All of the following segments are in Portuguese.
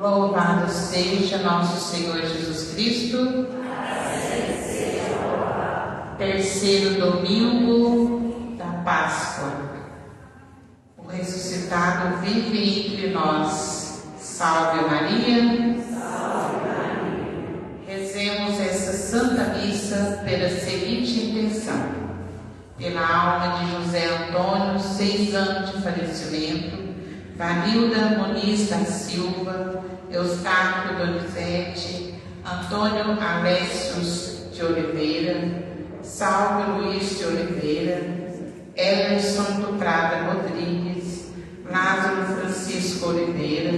Louvado seja nosso Senhor Jesus Cristo. Terceiro domingo da Páscoa. O ressuscitado vive entre nós. Salve Maria. Salve Maria. Rezemos esta Santa Missa pela seguinte intenção: pela alma de José Antônio, 6 anos de falecimento, Vanilda Muniz da Silva, Eustáquio Donizete, Antônio Alessios de Oliveira, Salve Luiz de Oliveira, Emerson do Prada Rodrigues, Lázaro Francisco Oliveira,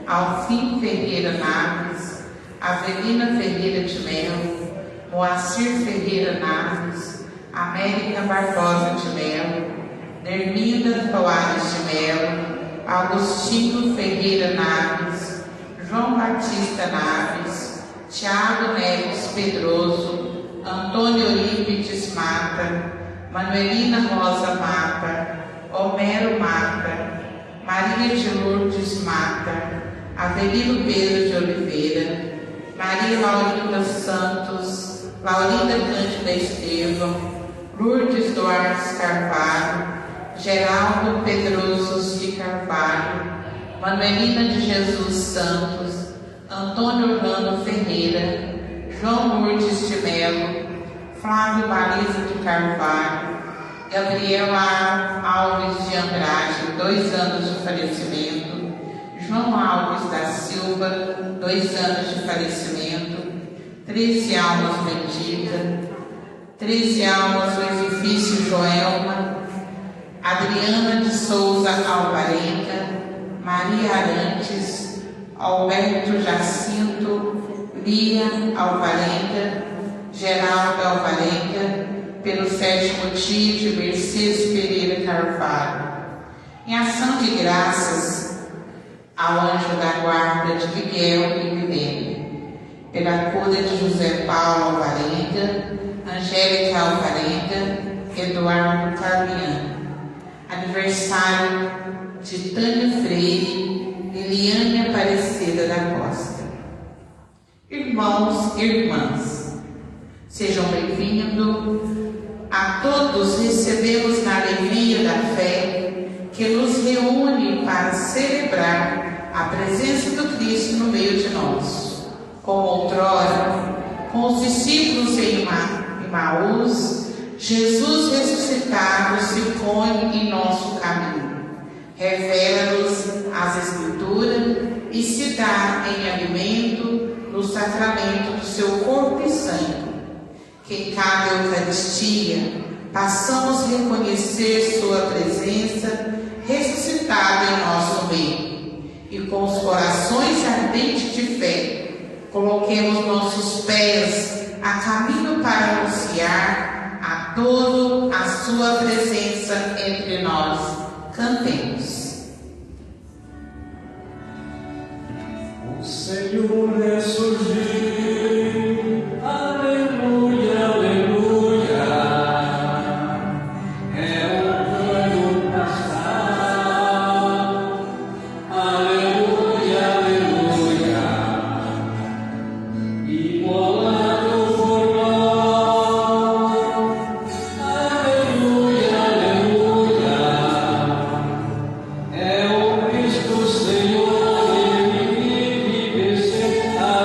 Alfim Ferreira Naves, Avelina Ferreira de Melo, Moacir Ferreira Naves, América Barbosa de Melo, Nerminda Soares de Melo, Agostinho Ferreira Naves, João Batista Naves, Tiago Neves Pedroso, Antônio Eurípides Mata, Manuelina Rosa Mata, Homero Mata, Maria de Lourdes Mata, Avelino Pedro de Oliveira, Maria Laurinda Santos, Laurinda Cândida Estevão, Lourdes Duarte Carvalho, Geraldo Pedroso de Carvalho, Manuelina de Jesus Santos, Antônio Orlando Ferreira, João Lourdes de Melo, Flávio Baliza de Carvalho, Gabriela Alves de Andrade, 2 anos de falecimento, João Alves da Silva, 2 anos de falecimento, 13 almas benditas, 13 almas do edifício Joelma, Adriana de Souza Alvarenga, Maria Arantes, Alberto Jacinto, Lia Alvarenga, Geraldo Alvarenga, pelo 7º dia de Mercedes Pereira Carvalho. Em ação de graças ao anjo da guarda de Miguel e Milene, pela cura de José Paulo Alvarenga, Angélica Alvarenga, Eduardo Carmiano. Aniversário de Tânia Freire, Liliane Aparecida da Costa. Irmãos e irmãs, sejam bem-vindos. A todos recebemos na alegria da fé que nos reúne para celebrar a presença do Cristo no meio de nós. Como outrora, com os discípulos em Emaús, Jesus ressuscitado se põe em nosso caminho, revela-nos as Escrituras e se dá em alimento no sacramento do seu corpo e sangue. Que cada Eucaristia passamos a reconhecer sua presença ressuscitada em nosso meio e com os corações ardentes de fé coloquemos nossos pés a caminho para anunciar a todos a sua presença entre nós. Cantemos. O Senhor ressurgiu. Aleluia, aleluia. É o ano passado. Aleluia, aleluia. Imolado por nós. Aleluia, aleluia. É o Cristo Senhor, Ele vive, vencedor.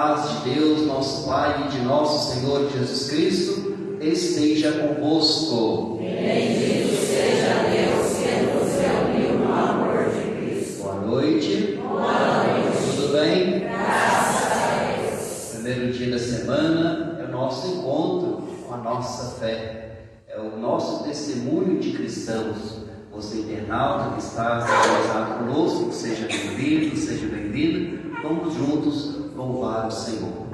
paz de Deus, nosso Pai, e de nosso Senhor Jesus Cristo, esteja convosco. Bendito seja Deus que nos reuniu no amor de Cristo. Boa noite. Boa noite. Tudo bem? Graças a Deus. Primeiro dia da semana é o nosso encontro com a nossa fé. É o nosso testemunho de cristãos. Você, internauta que está sintonizado conosco, seja bem-vindo, seja bem-vinda. Vamos juntos louvar o Senhor.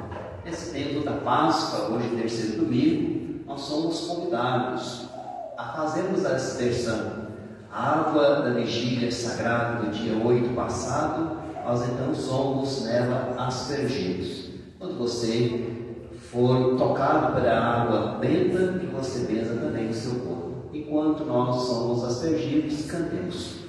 Nesse tempo da Páscoa, hoje terceiro domingo, nós somos convidados a fazermos a aspersão. A água da vigília sagrada do dia 8 passado, nós então somos nela aspergidos. Quando você for tocado pela água benta, que você benza também o seu corpo. Enquanto nós somos aspergidos, cantemos.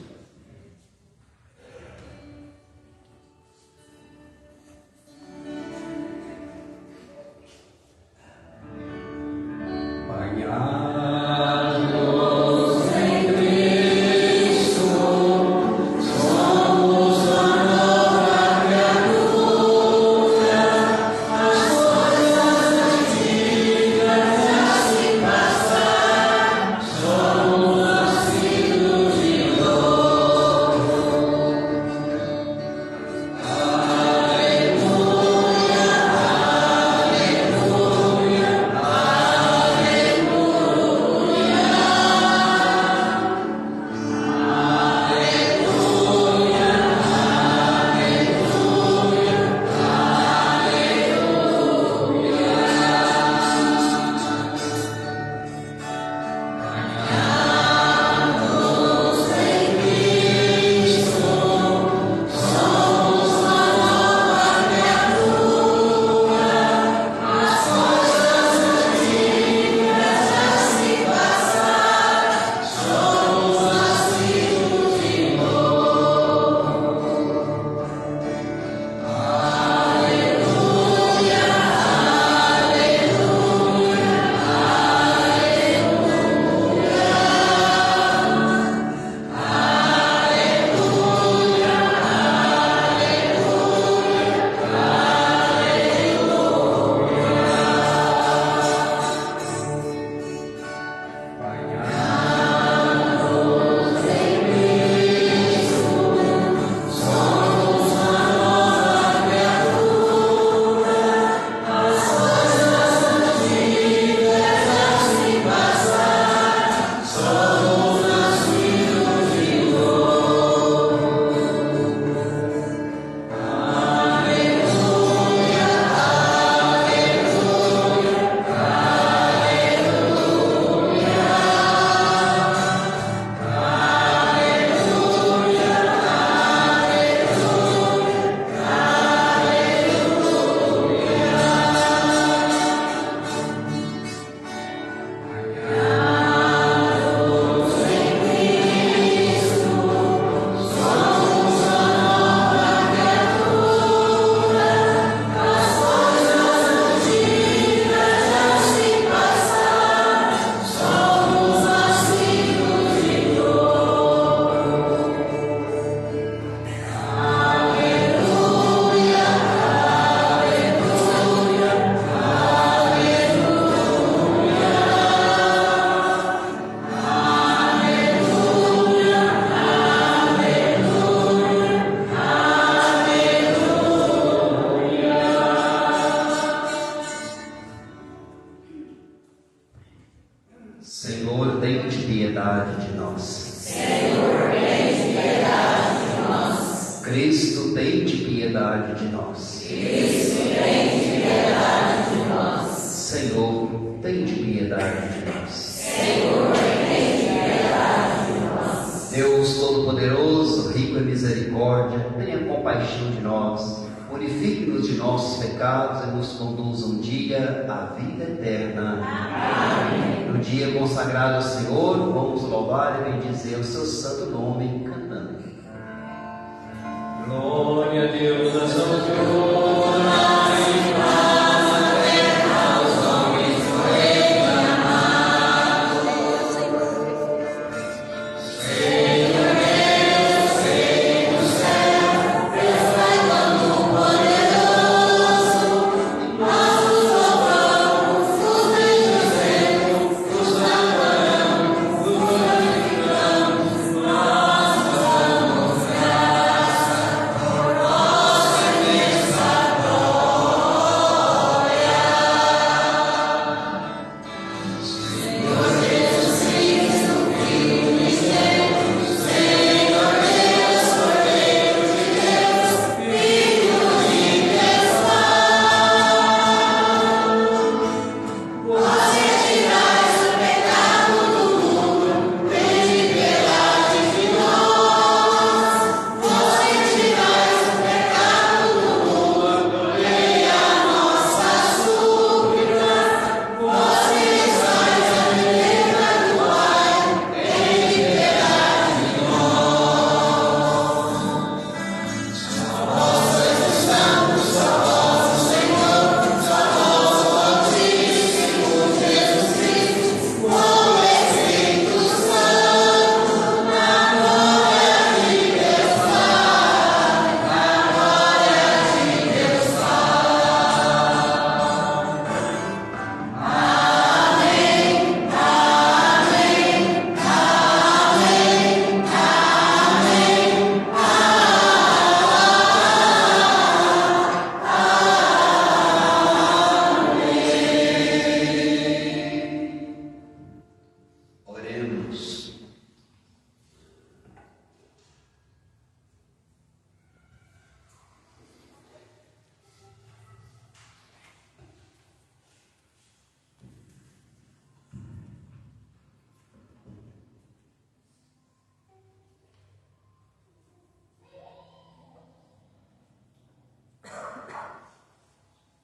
Senhor, tem-te piedade de nós. Senhor, tem piedade de nós. Cristo, tem-te piedade de nós. Cristo, tem piedade de nós. Senhor, tem-te piedade de nós. Senhor, tem piedade de nós. Deus Todo-Poderoso, rico em misericórdia, tenha compaixão de nós, purifique-nos de nossos pecados e nos conduza um dia à vida eterna. Amém. No dia consagrado ao Senhor, vamos louvar e bendizer o seu santo nome, cantando. Glória a Deus nas alturas. Poderoso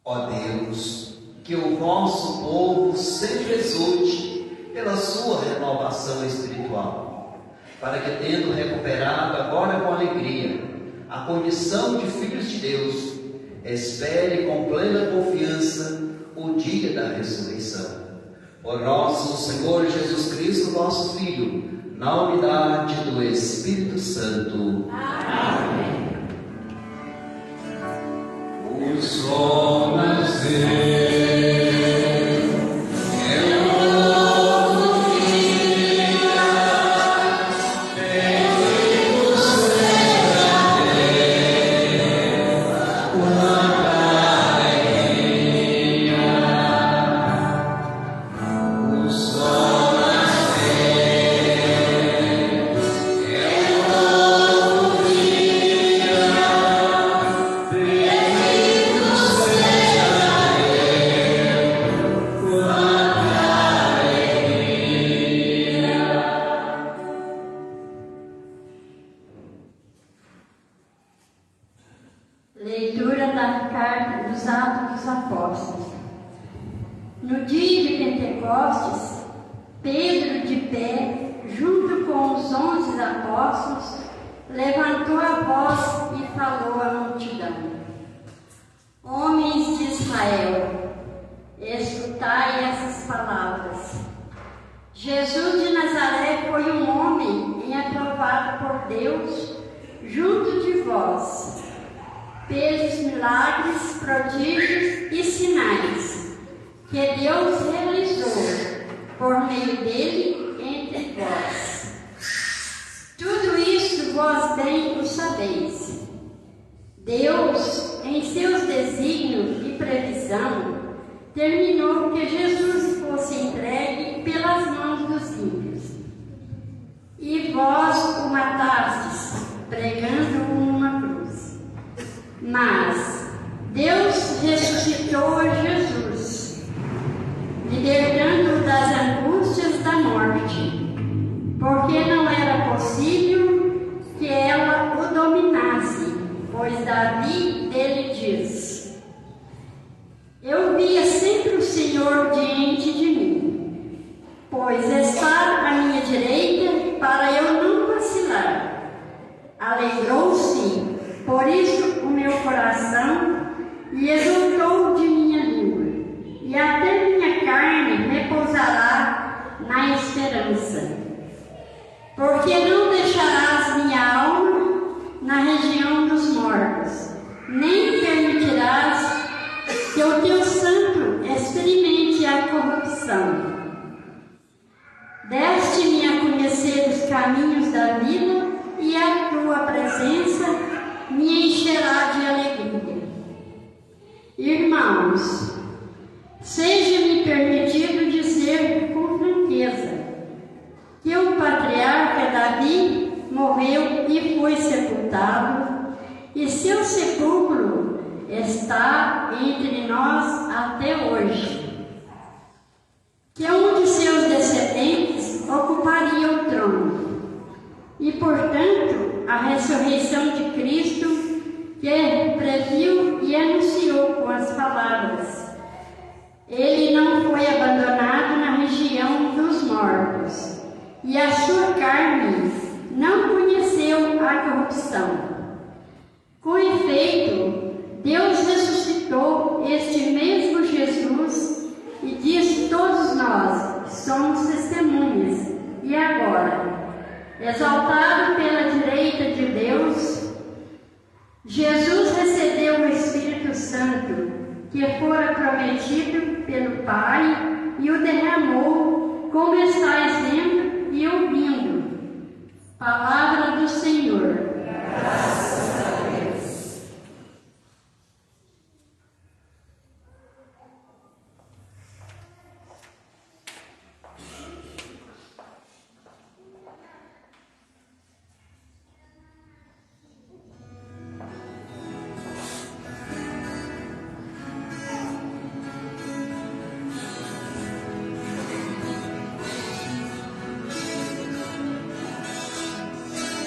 Ó Deus, que o vosso povo sempre exulte pela sua renovação espiritual, para que, tendo recuperado agora com alegria a condição de filhos de Deus, espere com plena confiança o dia da ressurreição. Por nosso Senhor Jesus Cristo, vosso Filho, na unidade do Espírito Santo. Amém. O sol nasceu. Leitura da Carta dos Atos dos Apóstolos. No dia de Pentecostes, Pedro, de pé, junto com os 11 apóstolos, levantou a voz e falou à multidão: Homens de Israel, escutai essas palavras. Jesus de Nazaré foi um homem aprovado por Deus junto de vós. Fez milagres, prodígios e sinais que Deus realizou por meio dele entre vós. Tudo isso vós bem o sabeis. Deus, em seus desígnios e previsão, terminou que Jesus fosse entregue pelas mãos dos ímpios. E vós o matastes, pregando-o numa cruz. Mas Deus ressuscitou Jesus, libertando-o das angústias da morte, porque não era possível que ela o dominasse, pois Davi dele diz: Eu via sempre o Senhor diante de mim, pois está à minha direita para eu não vacilar. Alegrou-se, por isso, o meu coração, e exultou de minha língua, e até minha carne repousará na esperança. Porque não deixarás minha alma na região dos mortos, nem permitirás que o teu santo experimente a corrupção. Deste-me a conhecer os caminhos da vida, e a tua presença me encherá de alegria. Irmãos, seja-me permitido dizer com franqueza que o patriarca Davi morreu e foi sepultado, e seu sepulcro está entre nós até hoje. Que um de seus descendentes ocuparia o trono, e portanto a ressurreição de Cristo, que previu e anunciou com as palavras: Ele não foi abandonado na região dos mortos, e a sua carne não conheceu a corrupção. Com efeito, Deus ressuscitou este mesmo Jesus, e disso todos nós somos testemunhas. E agora, exaltado pela direita de Deus, Jesus recebeu o Espírito Santo, que fora prometido pelo Pai, e o derramou, como estáis vendo e ouvindo. Palavra do Senhor. Graças a Deus.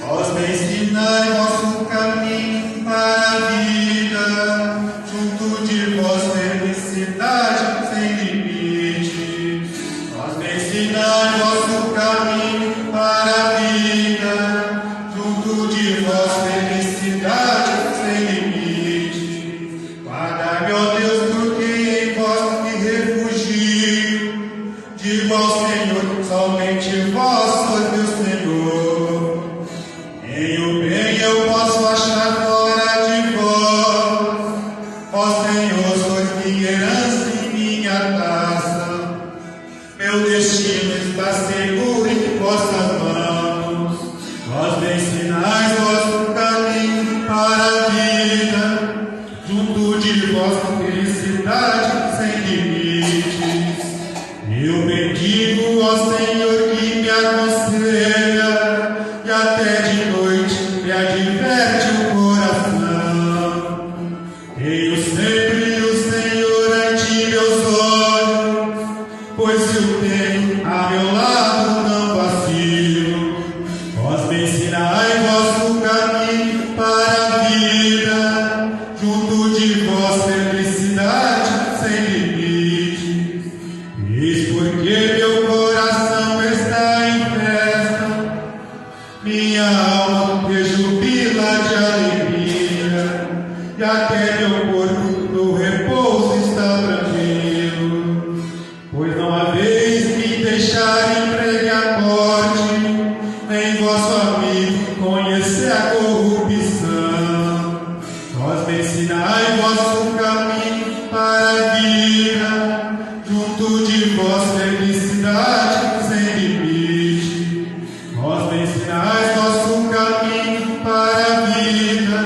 Vós me ensinai vosso caminho para a vida, junto de vós minha taça. Meu destino está seguro em vossas mãos. Vós me ensinais vosso caminho para a vida. Junto de vossa felicidade sem limites. Eu bendigo ao Senhor que me aconselha e até de noite me adverte o coração. Tenho sempre o Senhor ante meus olhos, pois se o tenho a meu lado não vacilo. Vós me ensinai vosso caminho para a vida, junto de vós felicidade sem limites. Eis porque meu coração está em festa, minha alma rejubila de alegria, e até meu corpo no repouso está tranquilo. Pois não haveis me deixar entregue à morte, nem vosso amigo conhecer a corrupção. Vós me ensinai vosso caminho para a vida, junto de vós felicidade sem limite. Vós me ensinais vosso caminho para a vida,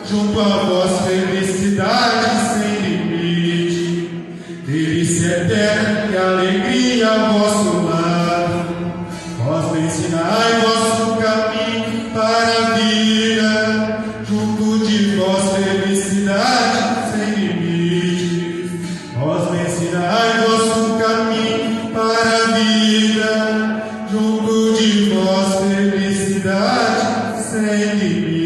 junto a vós felicidade sem limite. Delícia eterna e alegria ao vosso lado. Vós me ensinai vosso caminho para a vida, junto de vós felicidade sem limites. Vós me ensinai vosso caminho para a vida, junto de vós felicidade sem limites.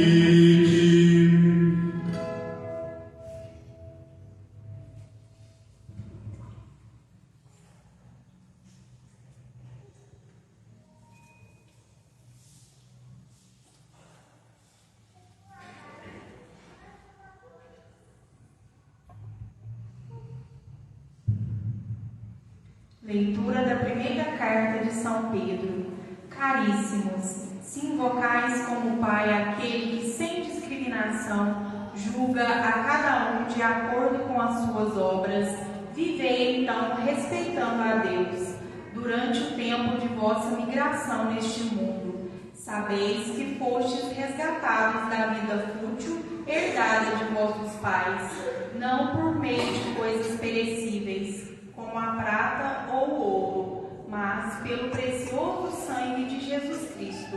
Leitura da primeira carta de São Pedro. Caríssimos, se invocais como Pai aquele que sem discriminação julga a cada um de acordo com as suas obras, vivei então respeitando a Deus durante o tempo de vossa migração neste mundo. Sabeis que fostes resgatados da vida fútil herdada de vossos pais, não por meio de coisas perecíveis, como a prata ou o ouro, mas pelo precioso sangue de Jesus Cristo,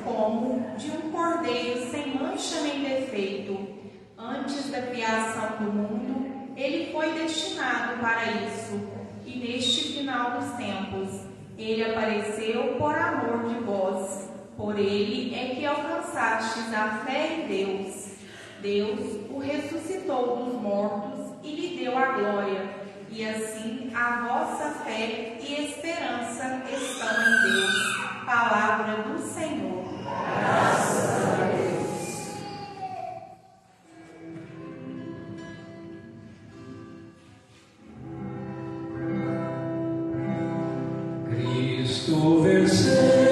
como de um cordeiro sem mancha nem defeito. Antes da criação do mundo, ele foi destinado para isso, e neste final dos tempos, ele apareceu por amor de vós. Por ele é que alcançastes a fé em Deus. Deus o ressuscitou dos mortos e lhe deu a glória. E assim a vossa fé e esperança estão em Deus. Palavra do Senhor. Graças a Deus. Cristo venceu.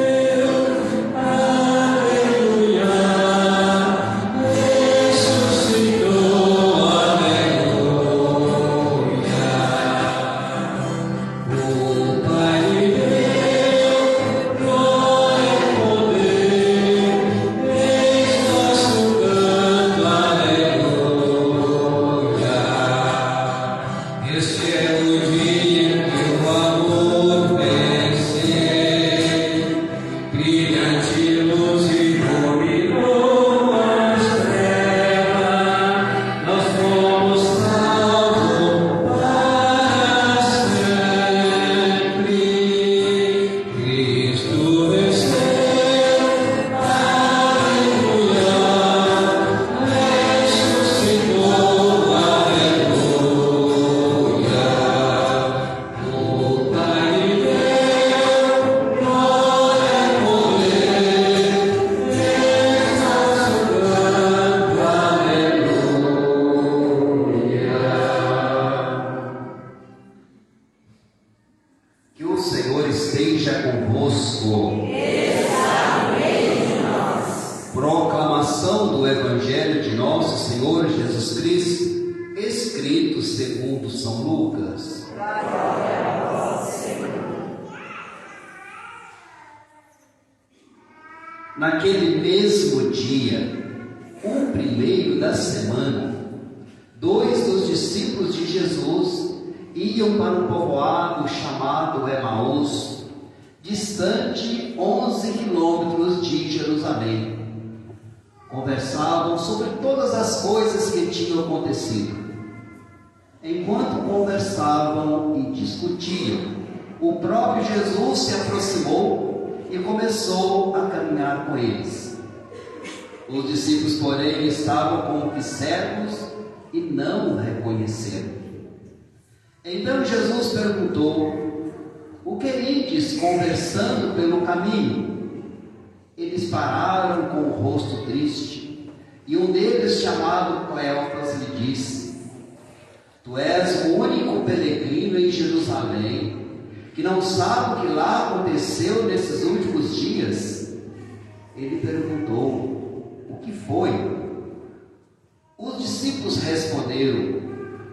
Proclamação do Evangelho de nosso Senhor Jesus Cristo, escrito segundo São Lucas. Naquele mesmo dia, o primeiro da semana, 2 dos discípulos de Jesus iam para um povoado chamado Emaús, distante 11 quilômetros de Jerusalém. Conversavam sobre todas as coisas que tinham acontecido. Enquanto conversavam e discutiam, o próprio Jesus se aproximou e começou a caminhar com eles. Os discípulos, porém, estavam como que cegos e não o reconheceram. Então Jesus perguntou: o que ides conversando pelo caminho? Eles pararam com o rosto triste, e um deles, chamado Cleofas, lhe disse: tu és o único peregrino em Jerusalém que não sabe o que lá aconteceu nesses últimos dias? Ele perguntou: o que foi? Os discípulos responderam: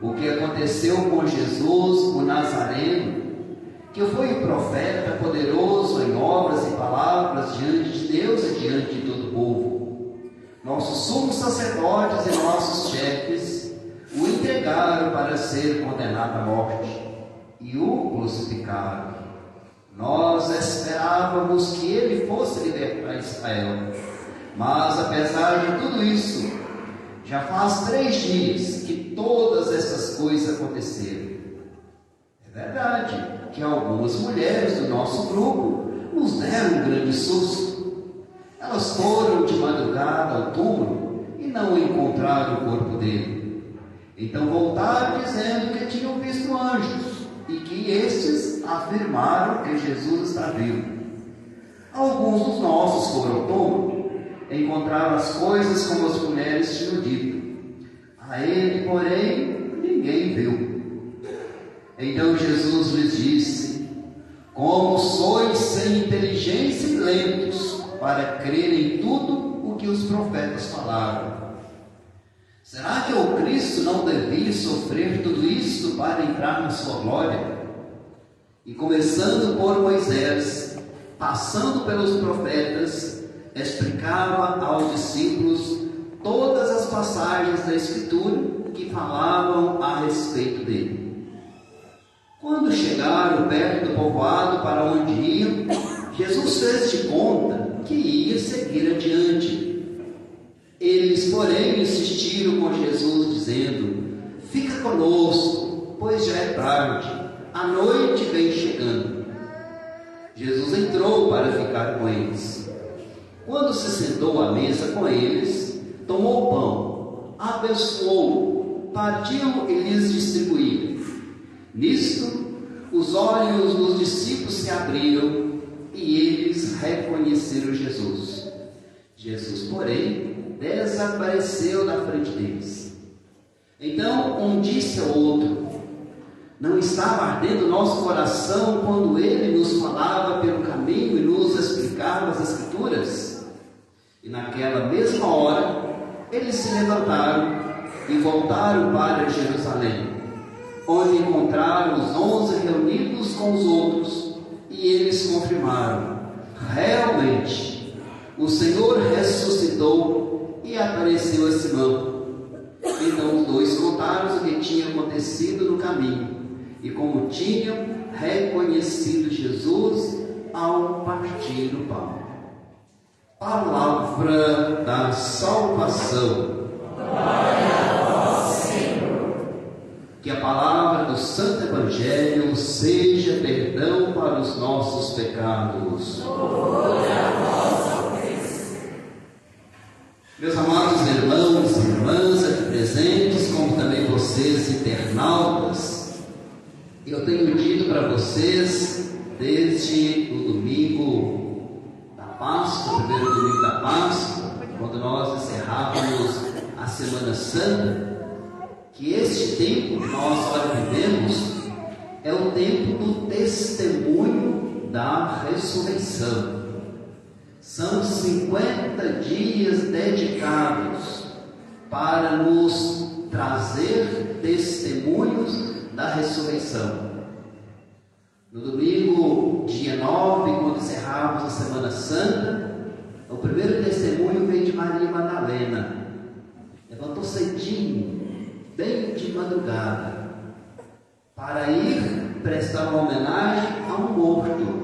o que aconteceu com Jesus, o Nazareno, que foi um profeta poderoso em obras e palavras diante de Deus e diante de todo o povo. Nossos sumos sacerdotes e nossos chefes o entregaram para ser condenado à morte e o crucificaram. Nós esperávamos que ele fosse libertar Israel, mas apesar de tudo isso, já faz 3 dias que todas essas coisas aconteceram. É verdade que algumas mulheres do nosso grupo nos deram um grande susto. Elas foram de madrugada ao túmulo e não encontraram o corpo dele. Então voltaram dizendo que tinham visto anjos e que estes afirmaram que Jesus está vivo. Alguns dos nossos foram ao túmulo, encontraram as coisas como as mulheres tinham dito. A ele, porém, ninguém viu. Então Jesus lhes disse: como sois sem inteligência e lentos para crer em tudo o que os profetas falaram. Será que o Cristo não devia sofrer tudo isto para entrar na sua glória? E começando por Moisés, passando pelos profetas, explicava aos discípulos todas as passagens da Escritura que falavam a respeito dele. Quando chegaram perto do povoado para onde iam, Jesus fez de conta que ia seguir adiante. Eles, porém, insistiram com Jesus, dizendo: fica conosco, pois já é tarde, a noite vem chegando. Jesus entrou para ficar com eles. Quando se sentou à mesa com eles, tomou o pão, abençoou, partiu e lhes distribuiu. Nisto, os olhos dos discípulos se abriram e eles reconheceram Jesus. Jesus, porém, desapareceu da frente deles. Então um disse ao outro: não estava ardendo nosso coração quando ele nos falava pelo caminho e nos explicava as Escrituras? E naquela mesma hora eles se levantaram e voltaram para Jerusalém, onde encontraram os 11 reunidos com os outros, e eles confirmaram: realmente o Senhor ressuscitou e apareceu a Simão. Então os 2 contaram o que tinha acontecido no caminho e como tinham reconhecido Jesus ao partir o pão. Palavra da salvação. Glória a vós, Senhor. Que a palavra do Santo Evangelho seja perdão para os nossos pecados. Glória a vós, Cristo. Meus amados irmãos e irmãs aqui presentes, como também vocês internautas, eu tenho dito para vocês desde o domingo da Páscoa, o primeiro domingo da Páscoa, quando nós encerrávamos a Semana Santa, que este tempo que nós agora vivemos é o tempo do testemunho da ressurreição. São 50 dias dedicados para nos trazer testemunhos da ressurreição. No domingo, dia 9, quando encerramos a Semana Santa, o primeiro testemunho veio de Maria Madalena. Levantou cedinho, bem de madrugada, para ir prestar uma homenagem a um morto,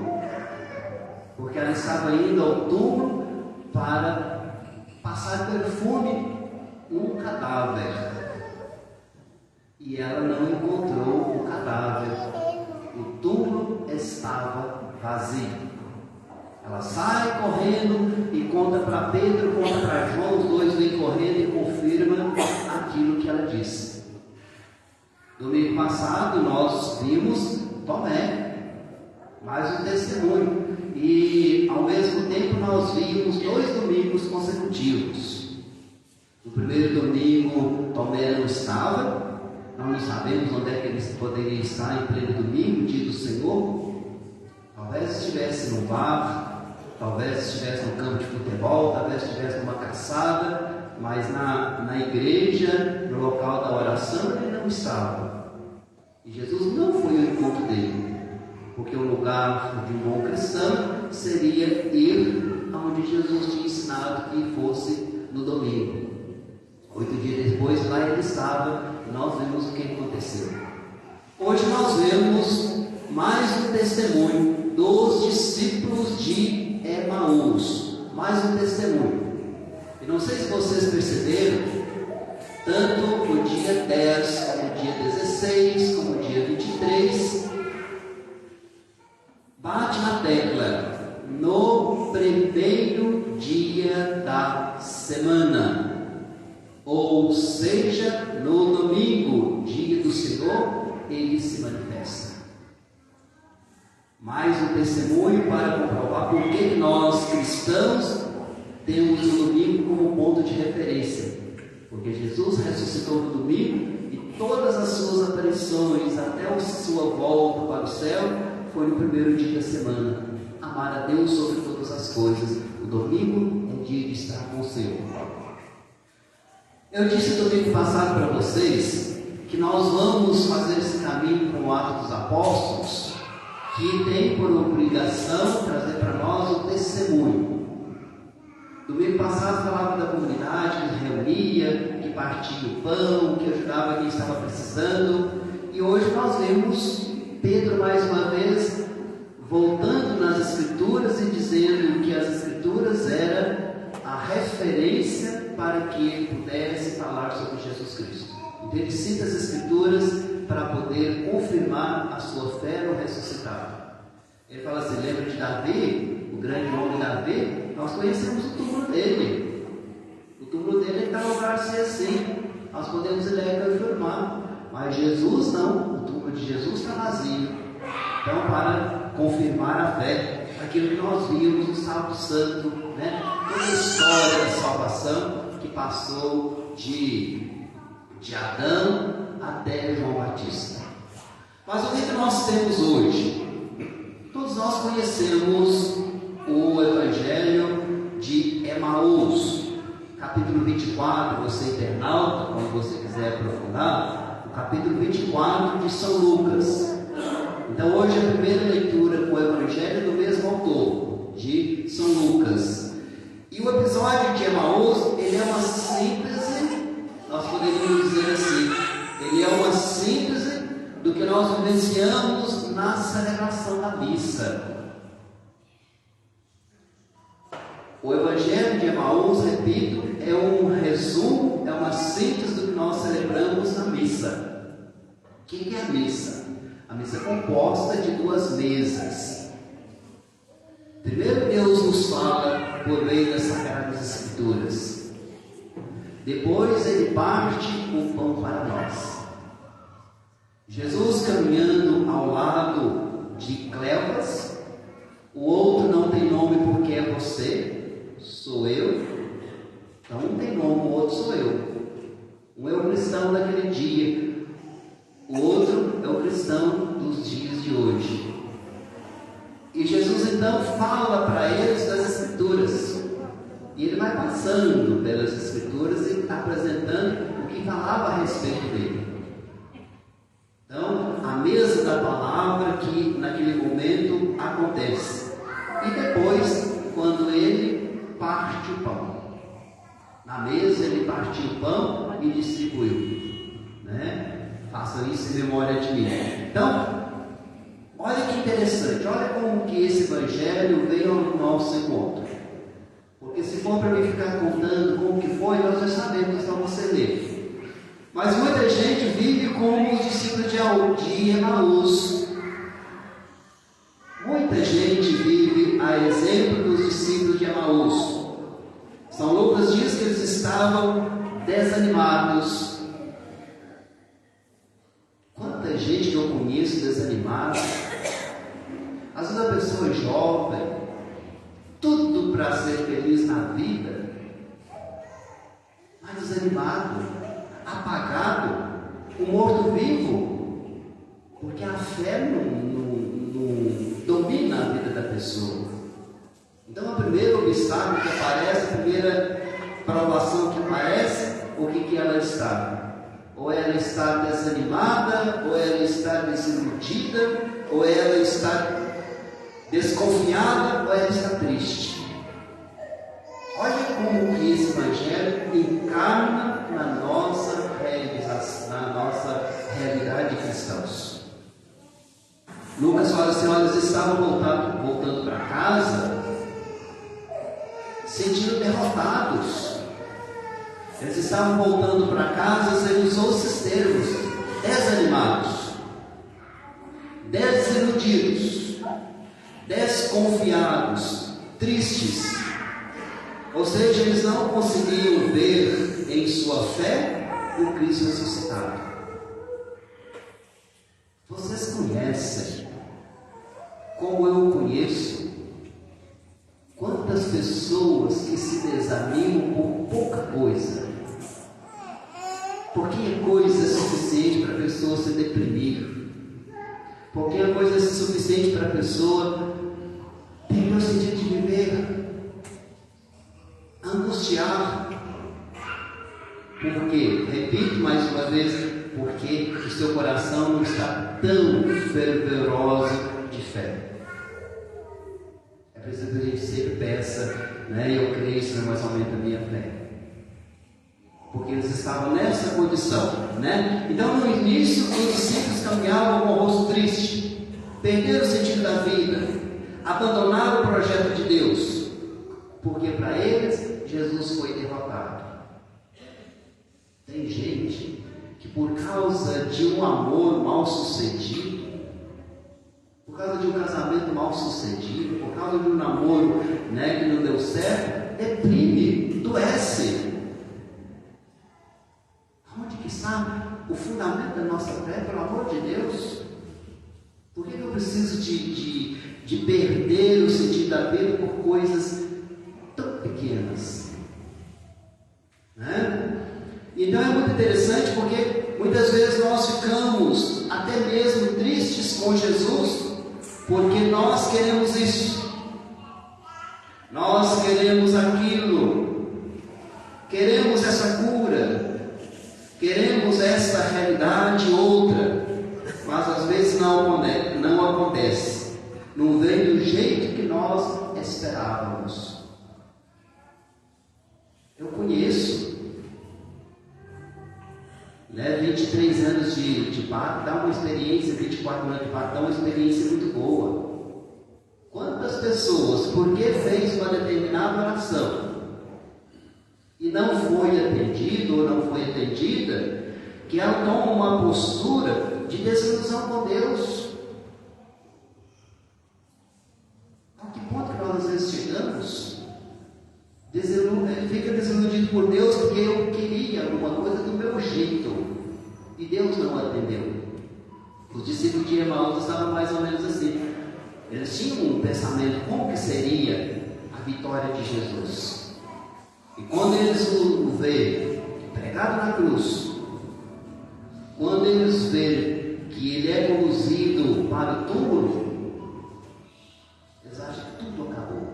porque ela estava indo ao túmulo para passar perfume um cadáver, e ela não encontrou o cadáver. O túmulo estava vazio. Ela sai correndo e conta para Pedro, conta para João, os dois vêm correndo e confirmam aquilo que ela disse. Domingo passado nós vimos Tomé, mais um testemunho, e ao mesmo tempo nós vimos 2 domingos consecutivos. No primeiro domingo Tomé não estava, nós não sabemos onde é que ele poderia estar em pleno domingo, dia do Senhor. Talvez estivesse no bar, talvez estivesse no campo de futebol, talvez estivesse numa caçada, mas na igreja, no local da oração, ele não estava. E Jesus não foi ao encontro dele, porque o lugar de um bom cristão seria ir aonde Jesus tinha ensinado que fosse no domingo. 8 dias depois, lá ele estava, e nós vemos o que aconteceu. Hoje nós vemos mais um testemunho dos discípulos de Emaús. Mais um testemunho. E não sei se vocês perceberam, tanto no dia 10, como no dia 16, como no dia 23, bate na tecla, no primeiro dia da semana. Ou seja, no domingo, dia do Senhor, ele se manifesta. Mais um testemunho para comprovar por que nós cristãos temos o domingo como ponto de referência. Porque Jesus ressuscitou no domingo e todas as suas aparições até a sua volta para o céu foi no primeiro dia da semana. Amar a Deus sobre todas as coisas. O domingo é dia de estar com o Senhor. Eu disse domingo passado para vocês que nós vamos fazer esse caminho com o Atos dos Apóstolos, que tem por obrigação trazer para nós o testemunho. Domingo passado falava da comunidade que reunia, que partia o pão, que ajudava quem estava precisando, e hoje nós vemos Pedro mais uma vez voltando nas Escrituras e dizendo que as Escrituras eram a referência para que ele pudesse falar sobre Jesus Cristo. Então ele cita as Escrituras para poder confirmar a sua fé no ressuscitado. Ele fala assim, lembra de Davi, o grande homem Davi? Nós conhecemos o túmulo dele. O túmulo dele está no lugar assim. Nós podemos ir lá e confirmar. Mas Jesus não, o túmulo de Jesus está vazio. Então, para confirmar a fé, aquilo que nós vimos no Sábado Santo, né? Toda a história da salvação que passou de Adão até João Batista. Mas o que nós temos hoje? Todos nós conhecemos o Evangelho de Emaús, capítulo 24, você internauta, quando você quiser aprofundar, o capítulo 24 de São Lucas. Então hoje a primeira leitura com o Evangelho do mesmo autor, de São Lucas. E o episódio de Emaús, ele é uma síntese, nós poderíamos dizer assim, ele é uma síntese do que nós vivenciamos na celebração da missa. O Evangelho de Emaús, repito, é um resumo, é uma síntese do que nós celebramos na missa. O que é a missa? A missa é composta de 2 mesas. Primeiro Deus nos fala por meio das Sagradas Escrituras. Depois Ele parte o pão para nós. Jesus caminhando ao lado de Cleofas, o outro não tem nome porque é você, sou eu. Então um tem nome, o outro sou eu. Um é o cristão daquele dia, o outro é o cristão dos dias de hoje. E Jesus então fala para eles das Escrituras. E ele vai passando pelas Escrituras e apresentando o que falava a respeito dele. Então, mesa da palavra que naquele momento acontece. E depois, quando ele parte o pão. Na mesa ele partiu o pão e distribuiu. Né? Façam isso em memória de mim. Então, olha que interessante, olha como que esse evangelho veio ao nosso encontro. Porque se for para mim ficar contando como que foi, nós já sabemos, então você lê. Mas muita gente vive como os discípulos de Emaús. Muita gente vive a exemplo dos discípulos de Emaús. São Lucas diz que eles estavam desanimados. Quanta gente que eu conheço desanimada. Às vezes a pessoa é jovem, tudo para ser feliz na vida, mas desanimado, apagado, o morto-vivo, porque a fé não domina a vida da pessoa. Então, o primeiro obstáculo que aparece, a primeira provação que aparece, o que ela está? Ou ela está desanimada, ou ela está desiludida, ou ela está desconfiada, ou ela está triste. Olha como que esse evangelho encarna na nossa realização, na nossa realidade de cristãos. Lucas fala assim: olha, eles estavam voltando para casa, sentindo derrotados. Eles estavam voltando para casa, ele usou esses termos: desanimados, desiludidos, desconfiados, tristes. Ou seja, eles não conseguiam ver em sua fé o Cristo ressuscitado. Vocês conhecem, como eu conheço, quantas pessoas que se desanimam por pouca coisa? Porque é coisa suficiente para a pessoa se deprimir. Porque é coisa suficiente para a pessoa perder o sentido de viver, angustiar. Por quê? Repito mais uma vez, porque o seu coração não está tão fervoroso de fé. É preciso que a gente sempre peça, né? Eu creio, Senhor, mas aumenta a minha fé. Porque eles estavam nessa condição, né? Então, no início, os discípulos caminhavam com o rosto triste, perderam o sentido da vida, abandonaram o projeto de Deus, porque para eles Jesus foi derrotado. Tem gente que por causa de um amor mal sucedido, por causa de um casamento mal sucedido, por causa de um namoro, né, que não deu certo, deprime, doece. Onde que está o fundamento da nossa fé, pelo amor de Deus? Por que eu preciso de perder o sentido da vida por coisas tão pequenas? Né? Então é muito interessante, porque muitas vezes nós ficamos até mesmo tristes com Jesus, porque nós queremos isso, nós queremos aquilo, queremos essa cura, queremos esta realidade outra, mas às vezes não acontece, não vem do jeito que nós esperávamos. Eu conheço, 23 anos de parto dá uma experiência, 24 anos de parto dá uma experiência muito boa. Quantas pessoas, porque fez uma determinada oração e não foi atendido ou não foi atendida, que ela toma uma postura de desilusão com Deus. A que ponto que nós às vezes chegamos? Fica desiludido por Deus porque eu queria alguma coisa do meu jeito e Deus não atendeu. Os discípulos de Emaús estavam mais ou menos assim. Eles tinham um pensamento: como que seria a vitória de Jesus? E quando eles o veem pregado na cruz, quando eles veem que ele é conduzido para o túmulo, eles acham que tudo acabou.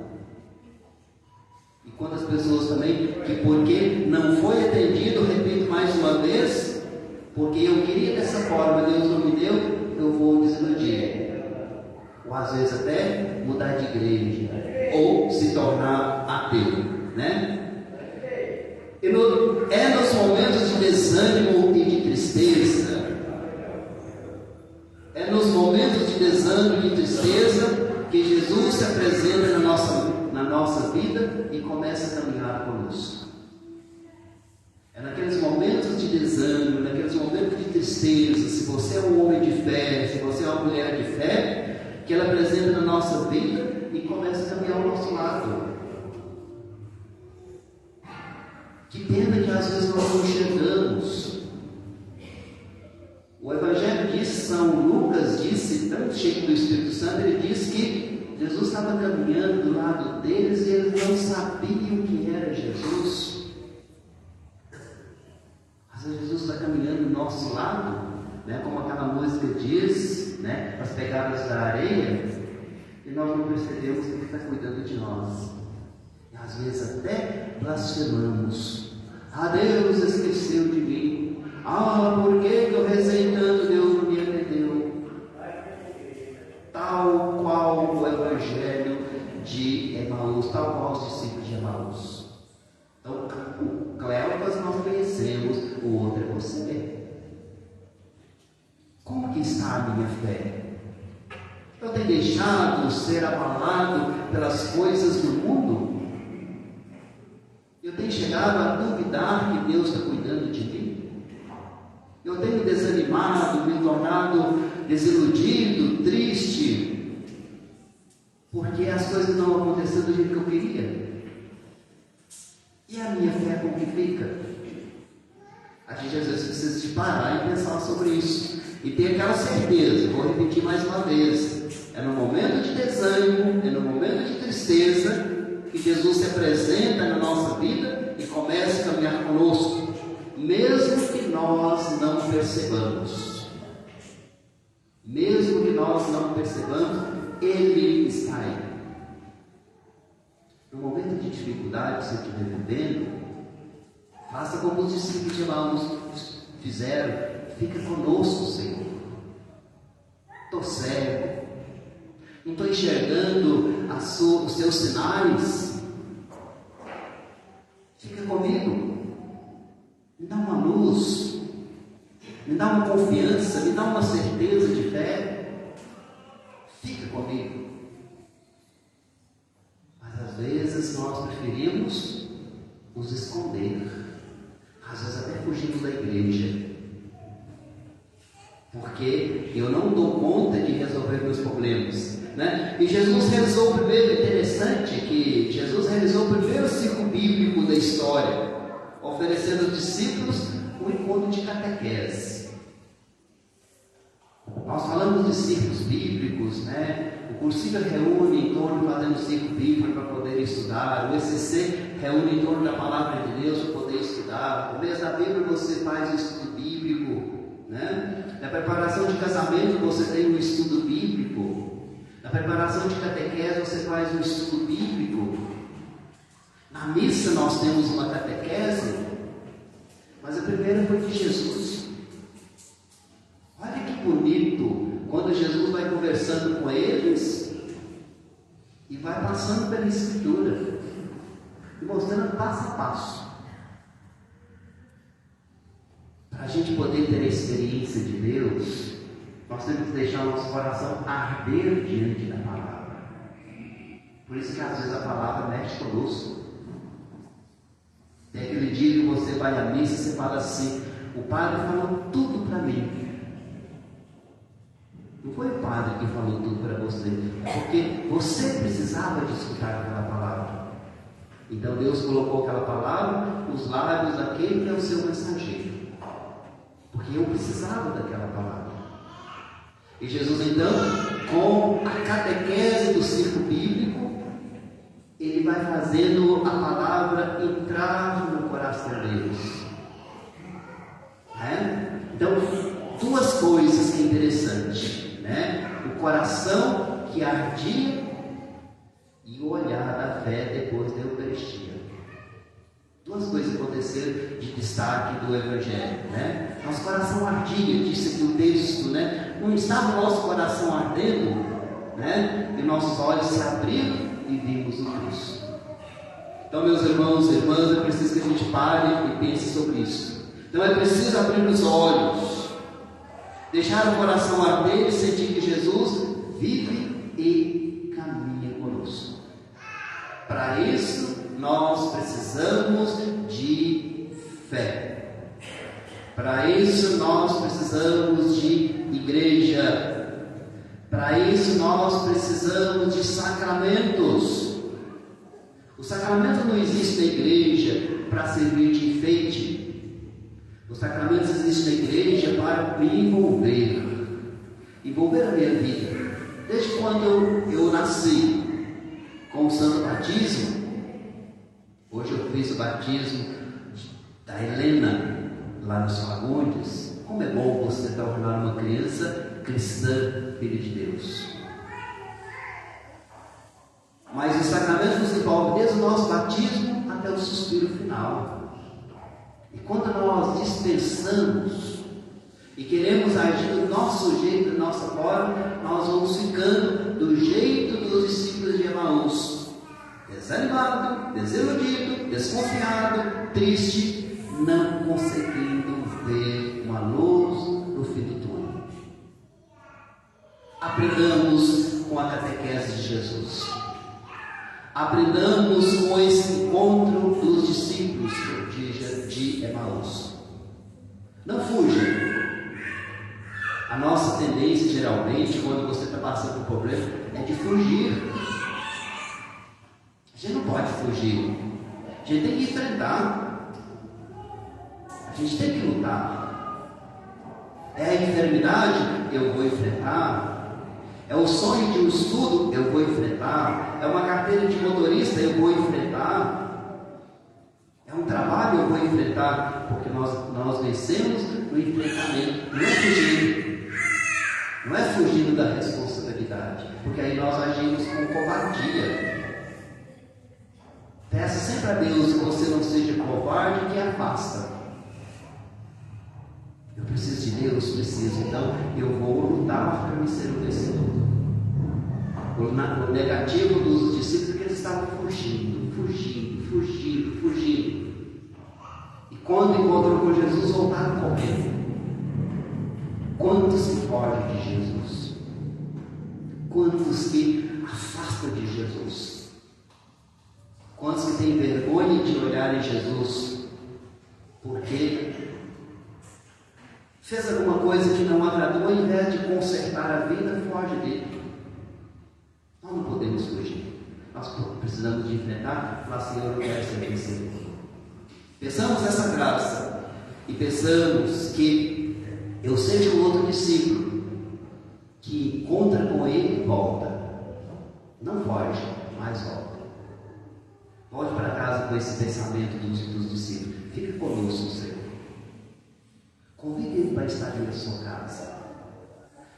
E quantas pessoas também, que porque não foi atendido, repito mais uma vez, porque eu queria dessa forma, Deus não me deu, eu vou ou às vezes até mudar de igreja, ou se tornar ateu, né? É nos momentos de desânimo e de tristeza, é nos momentos de desânimo e de tristeza que Jesus se apresenta na nossa vida e começa a caminhar conosco. É naqueles momentos de desânimo, naqueles momentos de tristeza, se você é um homem de fé, se você é uma mulher de fé, que ela apresenta na nossa vida e começa a caminhar ao nosso lado. Que pena que às vezes nós não chegamos. O Evangelho diz, São Lucas disse, tanto cheio do Espírito Santo, ele diz que Jesus estava caminhando do lado deles e eles não sabiam quem era Jesus. Às vezes Jesus está caminhando do nosso lado, né, como aquela música diz, né, as pegadas da areia, e nós não percebemos que Ele está cuidando de nós. E às vezes até blasfemamos. Ah, Deus esqueceu de mim. Ah, por que eu rezei tanto, Deus não me atendeu? Tal qual o Evangelho de Emaús, tal qual os discípulos de Emaús. Então, o Cleopas nós conhecemos, o outro é você. Como que está a minha fé? Eu tenho deixado ser abalado pelas coisas do mundo? Eu tenho chegado a duvidar que Deus está cuidando de mim? Eu tenho desanimado, me tornado desiludido, triste, porque as coisas não aconteceram do jeito que eu queria. E a minha fé como que fica? A gente às vezes precisa de parar e pensar sobre isso. E ter aquela certeza, vou repetir mais uma vez, é no momento de desânimo, é no momento de tristeza, que Jesus se apresenta na nossa vida e começa a caminhar conosco, mesmo que nós não percebamos. Mesmo que nós não percebamos, Ele está aí. No momento de dificuldade que você estiver vivendo, faça como os discípulos de Emaús fizeram. Fica conosco, Senhor. Estou cego, não estou enxergando os seus sinais. Fica comigo, me dá uma luz, me dá uma confiança, me dá uma certeza de fé. Fica comigo. Mas às vezes nós preferimos nos esconder, às vezes até fugimos da igreja, porque eu não dou conta de resolver meus problemas, né? E Jesus realizou o primeiro, interessante que Jesus realizou o primeiro ciclo bíblico da história, oferecendo aos discípulos um encontro de catequese. Nós falamos de ciclos bíblicos, né? O cursinho reúne em torno fazendo ciclo bíblico para poder estudar, o ECC reúne em torno da palavra de Deus para poder estudar, no mês da Bíblia você faz o estudo bíblico, né? Na preparação de casamento você tem um estudo bíblico. Na preparação de catequese você faz um estudo bíblico. Na missa nós temos uma catequese, mas a primeira foi de Jesus. Olha que bonito quando Jesus vai conversando com eles e vai passando pela Escritura e mostrando passo a passo. Para a gente poder ter a experiência de Deus, nós temos que deixar o nosso coração arder diante da palavra. Por isso que às vezes a palavra mexe conosco. Tem aquele dia que você vai à missa e você fala assim: o padre falou tudo para mim. Não foi o padre que falou tudo para você, é porque você precisava de escutar aquela palavra. Então Deus colocou aquela palavra nos lábios daquele que é o seu mensageiro, porque eu precisava daquela palavra. E Jesus então, com a catequese do ciclo bíblico, ele vai fazendo a palavra entrar no coração deles, né? Então, duas coisas que é interessante, né? O coração que ardia e o olhar da fé depois da Eucaristia. Duas coisas aconteceram de destaque do Evangelho, né? Nosso coração ardia, disse aqui o texto, né? Não estava o nosso coração ardendo né? E nossos olhos se abriram e vimos o Cristo. Então, meus irmãos e irmãs, é preciso que a gente pare e pense sobre isso. Então é preciso abrir os olhos, deixar o coração arder e sentir que Jesus vive e caminha conosco. Para isso, nós precisamos de fé. Para isso, nós precisamos de igreja. Para isso, nós precisamos de sacramentos. O sacramento não existe na igreja para servir de enfeite. Os sacramentos existem na igreja para me envolver a minha vida. Desde quando eu nasci com o santo batismo, hoje eu fiz o batismo da Helena, lá nos Fagundes. Como é bom você tornar uma criança cristã, filho de Deus. Mas o sacramento nos envolve desde o nosso batismo até o suspiro final. E quando nós dispensamos e queremos agir do nosso jeito, da nossa forma, nós vamos ficando do jeito dos discípulos de Emaús: desanimado, desiludido, desconfiado, triste, não conseguindo ver uma luz no fim do túnel. Aprendamos com a catequese de Jesus. Aprendamos com esse encontro dos discípulos de Emaús. Não fuja. A nossa tendência, geralmente, quando você está passando por um problema, é de fugir. A gente não pode fugir. A gente tem que enfrentar. A gente tem que lutar. É a enfermidade? Eu vou enfrentar. É o sonho de um estudo? Eu vou enfrentar. É uma carteira de motorista? Eu vou enfrentar. É um trabalho? Eu vou enfrentar. Porque nós vencemos no enfrentamento. Não é fugindo. Não é fugindo da responsabilidade. Porque aí nós agimos com covardia. Peça sempre a Deus que você não seja covarde, que afasta. Eu preciso de Deus, preciso. Então eu vou lutar para me ser um vencedor. O negativo dos discípulos é que eles estavam fugindo. E quando encontram com Jesus, voltaram correndo. Quantos se fogem de Jesus? Quantos que afastam de Jesus? Quantos que têm vergonha de olhar em Jesus? Porque fez alguma coisa que não agradou, ao invés de consertar a vida, foge dele. Nós não podemos fugir. Nós precisamos de enfrentar e falar: Senhor, eu quero ser vencedor. Peçamos essa graça e peçamos que eu seja o outro discípulo que encontra com ele e volta. Não foge, mas volta. Volte para casa com esse pensamento dos discípulos. Fique conosco, Senhor. Convide ele para estar na sua casa.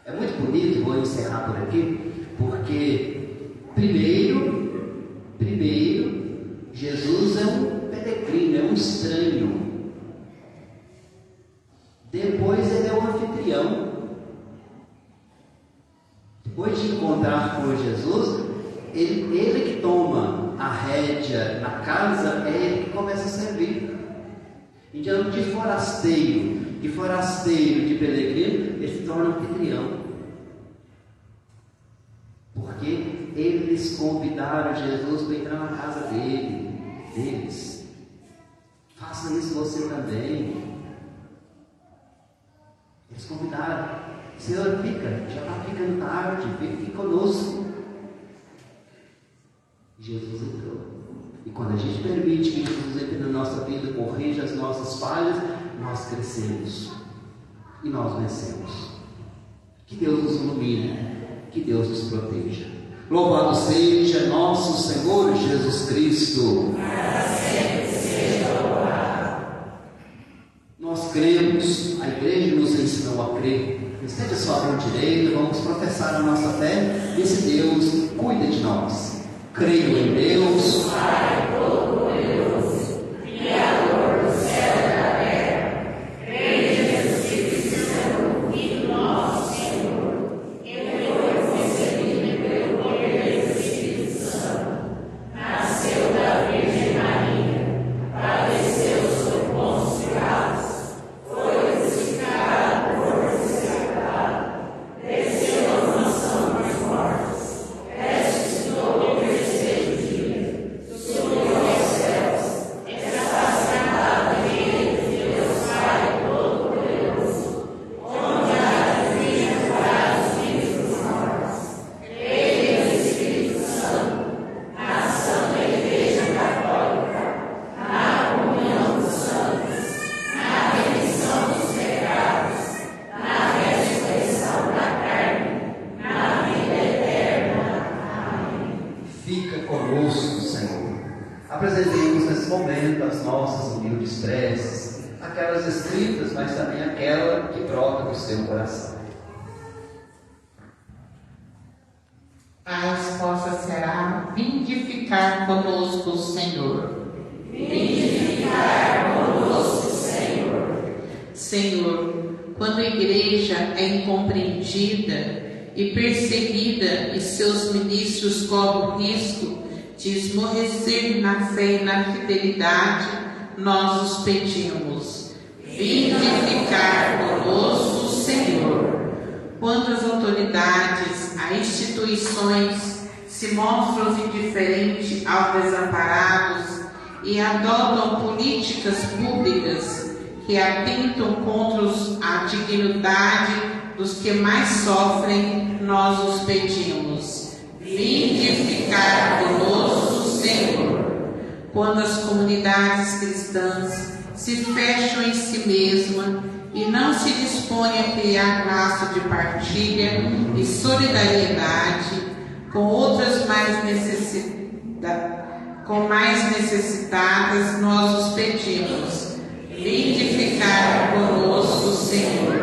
É muito bonito, vou encerrar por aqui, porque primeiro, Jesus é um peregrino, é um estranho. Depois ele é um anfitrião. Depois de encontrar com Jesus, ele que toma a rédea na casa, é ele que começa a servir. Então, de forasteiro, de peregrino, ele se torna anfitrião. Porque eles convidaram Jesus para entrar na casa deles. Faça isso você também. Eles convidaram: Senhor, fica, já está ficando tarde, fique conosco. E Jesus entrou. E quando a gente permite que Jesus entre na nossa vida, corrija as nossas falhas, nós crescemos e nós vencemos. Que Deus nos ilumine, que Deus nos proteja. Louvado seja nosso Senhor Jesus Cristo. Nós cremos, a igreja nos ensinou a crer. Estende a sua mão direita, vamos professar a nossa fé. Esse Deus cuida de nós. Creio em Deus, Pai Todo-Poderoso, Criador do céu e da terra. Creio em Jesus Cristo, Filho nosso Senhor. Ele foi concebido nesse momento as nossas humildes preces, aquelas escritas, mas também aquela que brota do seu coração. A resposta será: vinde ficar conosco, Senhor. Vinde ficar conosco, Senhor. Senhor, quando a igreja é incompreendida e perseguida e seus ministros correm o risco de esmorecer na fé e na fidelidade, nós os pedimos: vinde ficar conosco, Senhor. Quando as autoridades, as instituições se mostram indiferentes aos desamparados e adotam políticas públicas que atentam contra a dignidade dos que mais sofrem, nós os pedimos: vinde ficar conosco, Senhor. Quando as comunidades cristãs se fecham em si mesmas e não se dispõem a criar laço de partilha e solidariedade com outras mais necessitadas, nós os pedimos: vinde ficar conosco, Senhor.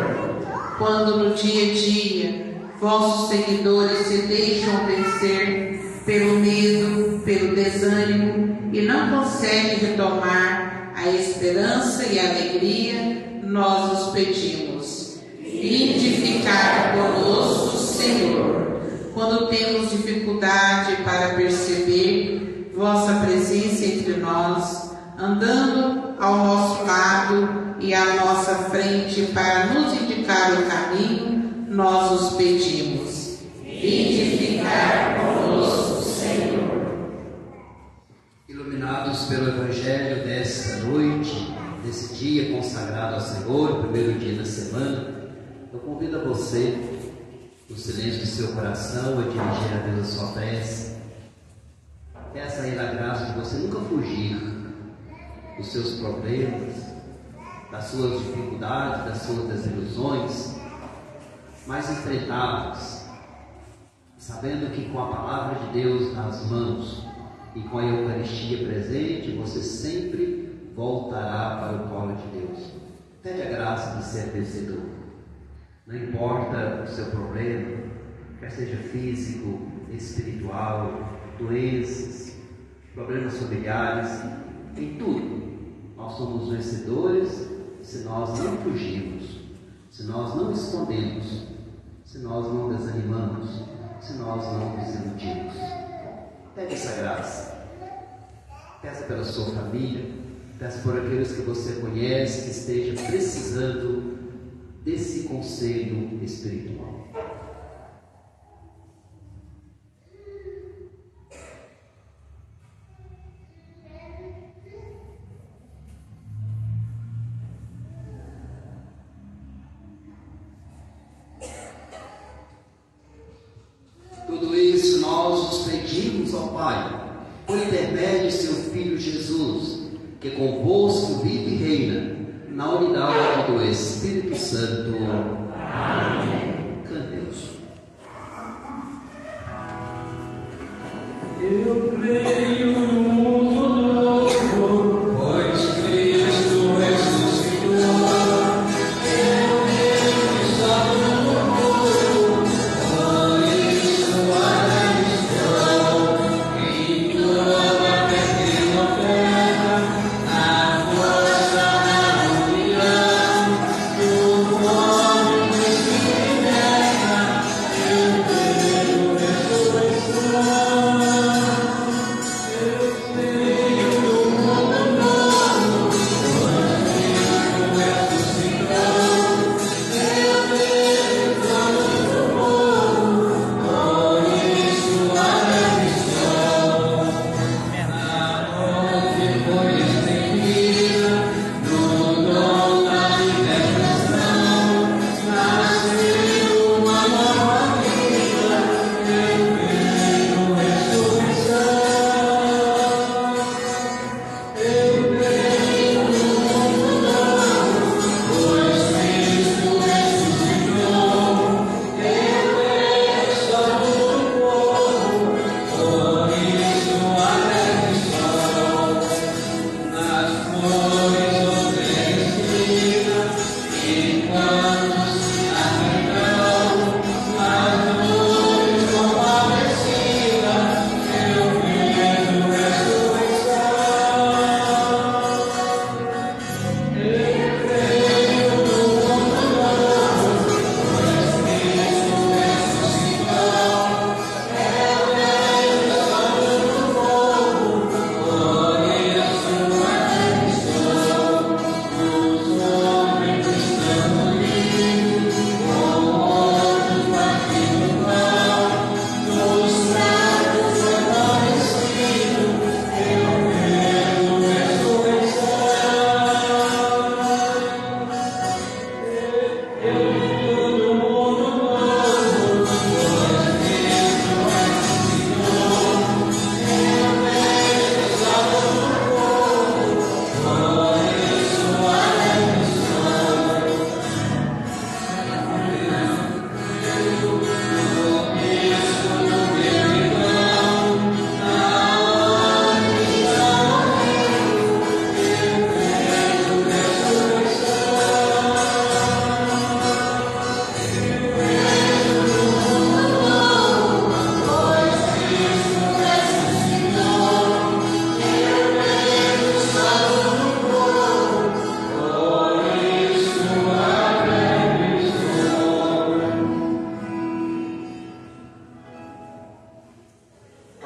Quando no dia a dia vossos seguidores se deixam vencer pelo medo, pelo desânimo e não conseguem retomar a esperança e a alegria, nós os pedimos: vinde ficar conosco, Senhor. Quando temos dificuldade para perceber vossa presença entre nós, andando ao nosso lado e à nossa frente para nos indicar o caminho, nós os pedimos: vinde ficar conosco, Senhor. Iluminados pelo Evangelho desta noite, desse dia consagrado ao Senhor, o primeiro dia da semana, eu convido a você, no silêncio do seu coração, a dirigir a Deus a sua prece. Peça a Ele a graça de você nunca fugir dos seus problemas, das suas dificuldades, das suas desilusões, mas enfrentá-las, sabendo que com a palavra de Deus nas mãos e com a Eucaristia presente, você sempre voltará para o colo de Deus. Pede a graça de ser vencedor. Não importa o seu problema, quer seja físico, espiritual, doenças, problemas familiares, em tudo. Nós somos vencedores se nós não fugirmos, se nós não escondemos, se nós não desanimamos, se nós não desiludimos. Pede essa graça. Peça pela sua família, peça por aqueles que você conhece que esteja precisando desse conselho espiritual. Tudo isso nós os pedimos ao Pai, por intermédio de seu Filho Jesus, que convosco vive e reina, na unidade do Espírito Santo. Amém. Cantemos. Eu creio no mundo novo, pois Cristo ressuscitou. Eu creio que está no mundo, por isso a religião, em toda pequena oferta, a força, a união, do homem que se liberta, eu creio ressurreição.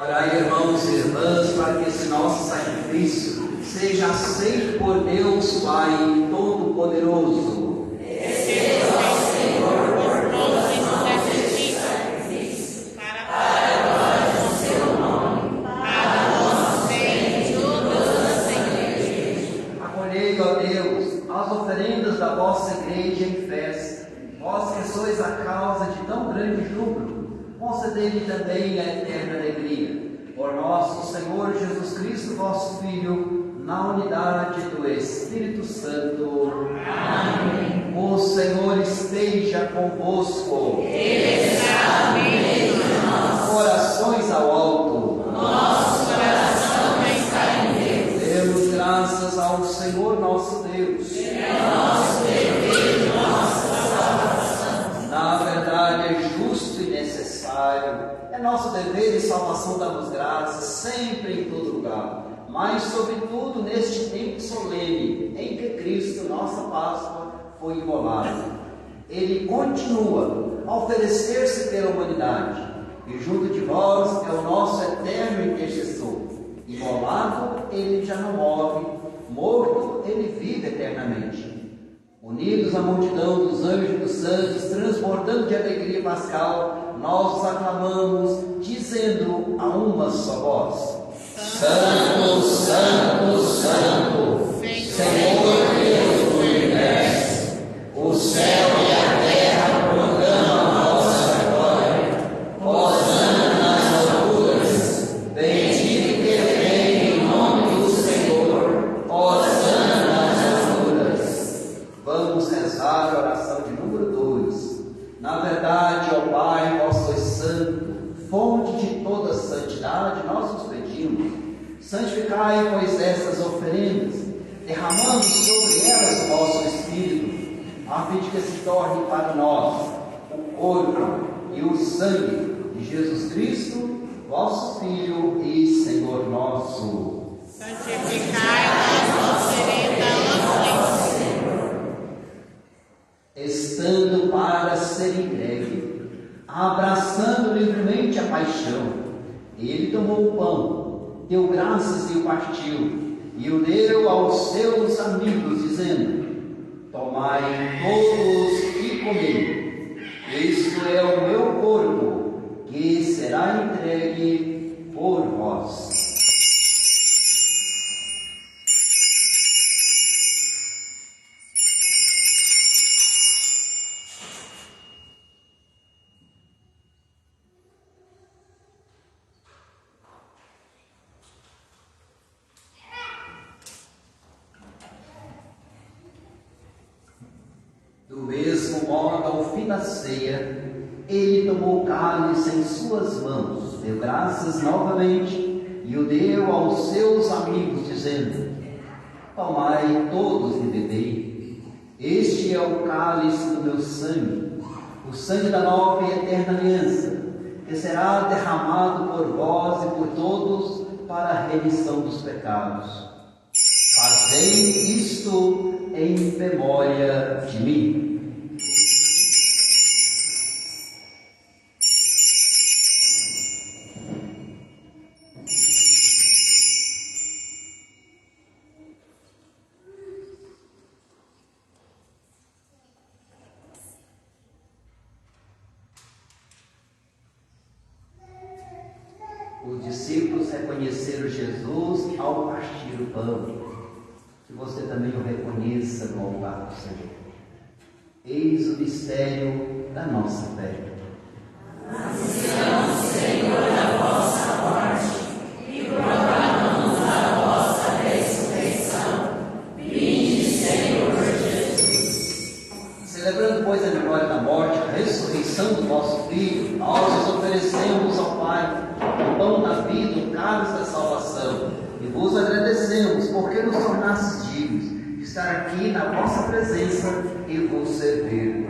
Orai, irmãos e irmãs, para que esse nosso sacrifício seja aceito por Deus Pai Todo-Poderoso. Receba, Senhor, por todos estes sacrifícios, para a glória do seu nome, para nosso bem e todas as igrejas. Acolhei, ó Deus, as oferendas da vossa igreja em festa, vós que sois a causa de tão grande júbilo, concedei-lhe também a eterna alegria. Por nosso Senhor Jesus Cristo, vosso Filho, na unidade do Espírito Santo. Amém. O Senhor esteja convosco. Ele está no meio de nós. Corações ao alto. Nosso coração está em Deus. Demos graças ao Senhor nosso Deus. É nosso dever e nossa salvação. Na verdade, é justo e necessário. É nosso dever e salvação darmos graças sempre em todo lugar, mas sobretudo neste tempo solene em que Cristo, nossa Páscoa, foi imolado. Ele continua a oferecer-se pela humanidade e junto de vós é o nosso eterno intercessor. Imolado, ele já não morre, morto, ele vive eternamente. Unidos à multidão dos anjos e dos santos, transbordando de alegria pascal, nós os aclamamos, dizendo a uma só voz: Santo, Santo, Santo, Senhor Deus do universo, o céu e a terra proclamam a vossa glória. Hosana nas alturas, bendito que vem em nome do Senhor. Hosana nas alturas. Vamos rezar a oração de número 2. Na verdade, ó Pai, vós sois santo, fonte de toda santidade, nós vos pedimos. Santificai, pois, essas oferendas, derramando sobre elas o vosso Espírito, a fim de que se torne para nós o corpo e o sangue de Jesus Cristo, vosso Filho e Senhor nosso. Santificai as oferendas, Senhor. Estando para ser entregue, abraçando livremente a paixão, ele tomou o pão, deu graças e o partiu, e o deu aos seus amigos, dizendo: Tomai todos e comei, isto é o meu corpo, que será entregue por vós. Do mesmo modo, ao fim da ceia, ele tomou o cálice em suas mãos, deu graças novamente e o deu aos seus amigos, dizendo: Tomai todos e bebei, este é o cálice do meu sangue, o sangue da nova e eterna aliança, que será derramado por vós e por todos para a remissão dos pecados. Fazei isto em memória de mim. Os discípulos reconheceram Jesus ao partir o pão. Que você também o reconheça no altar do Senhor. Eis o mistério da nossa fé. Anunciamos, Senhor, a vossa morte e proclamamos a vossa ressurreição. Vinde, Senhor Jesus. Celebrando, pois, a memória da morte, a ressurreição do nosso Filho, nós os oferecemos ao Pai o pão da vida, o cálice da salvação, e vos agradecemos porque nos tornastes dignos de estar aqui na vossa presença e vos servir.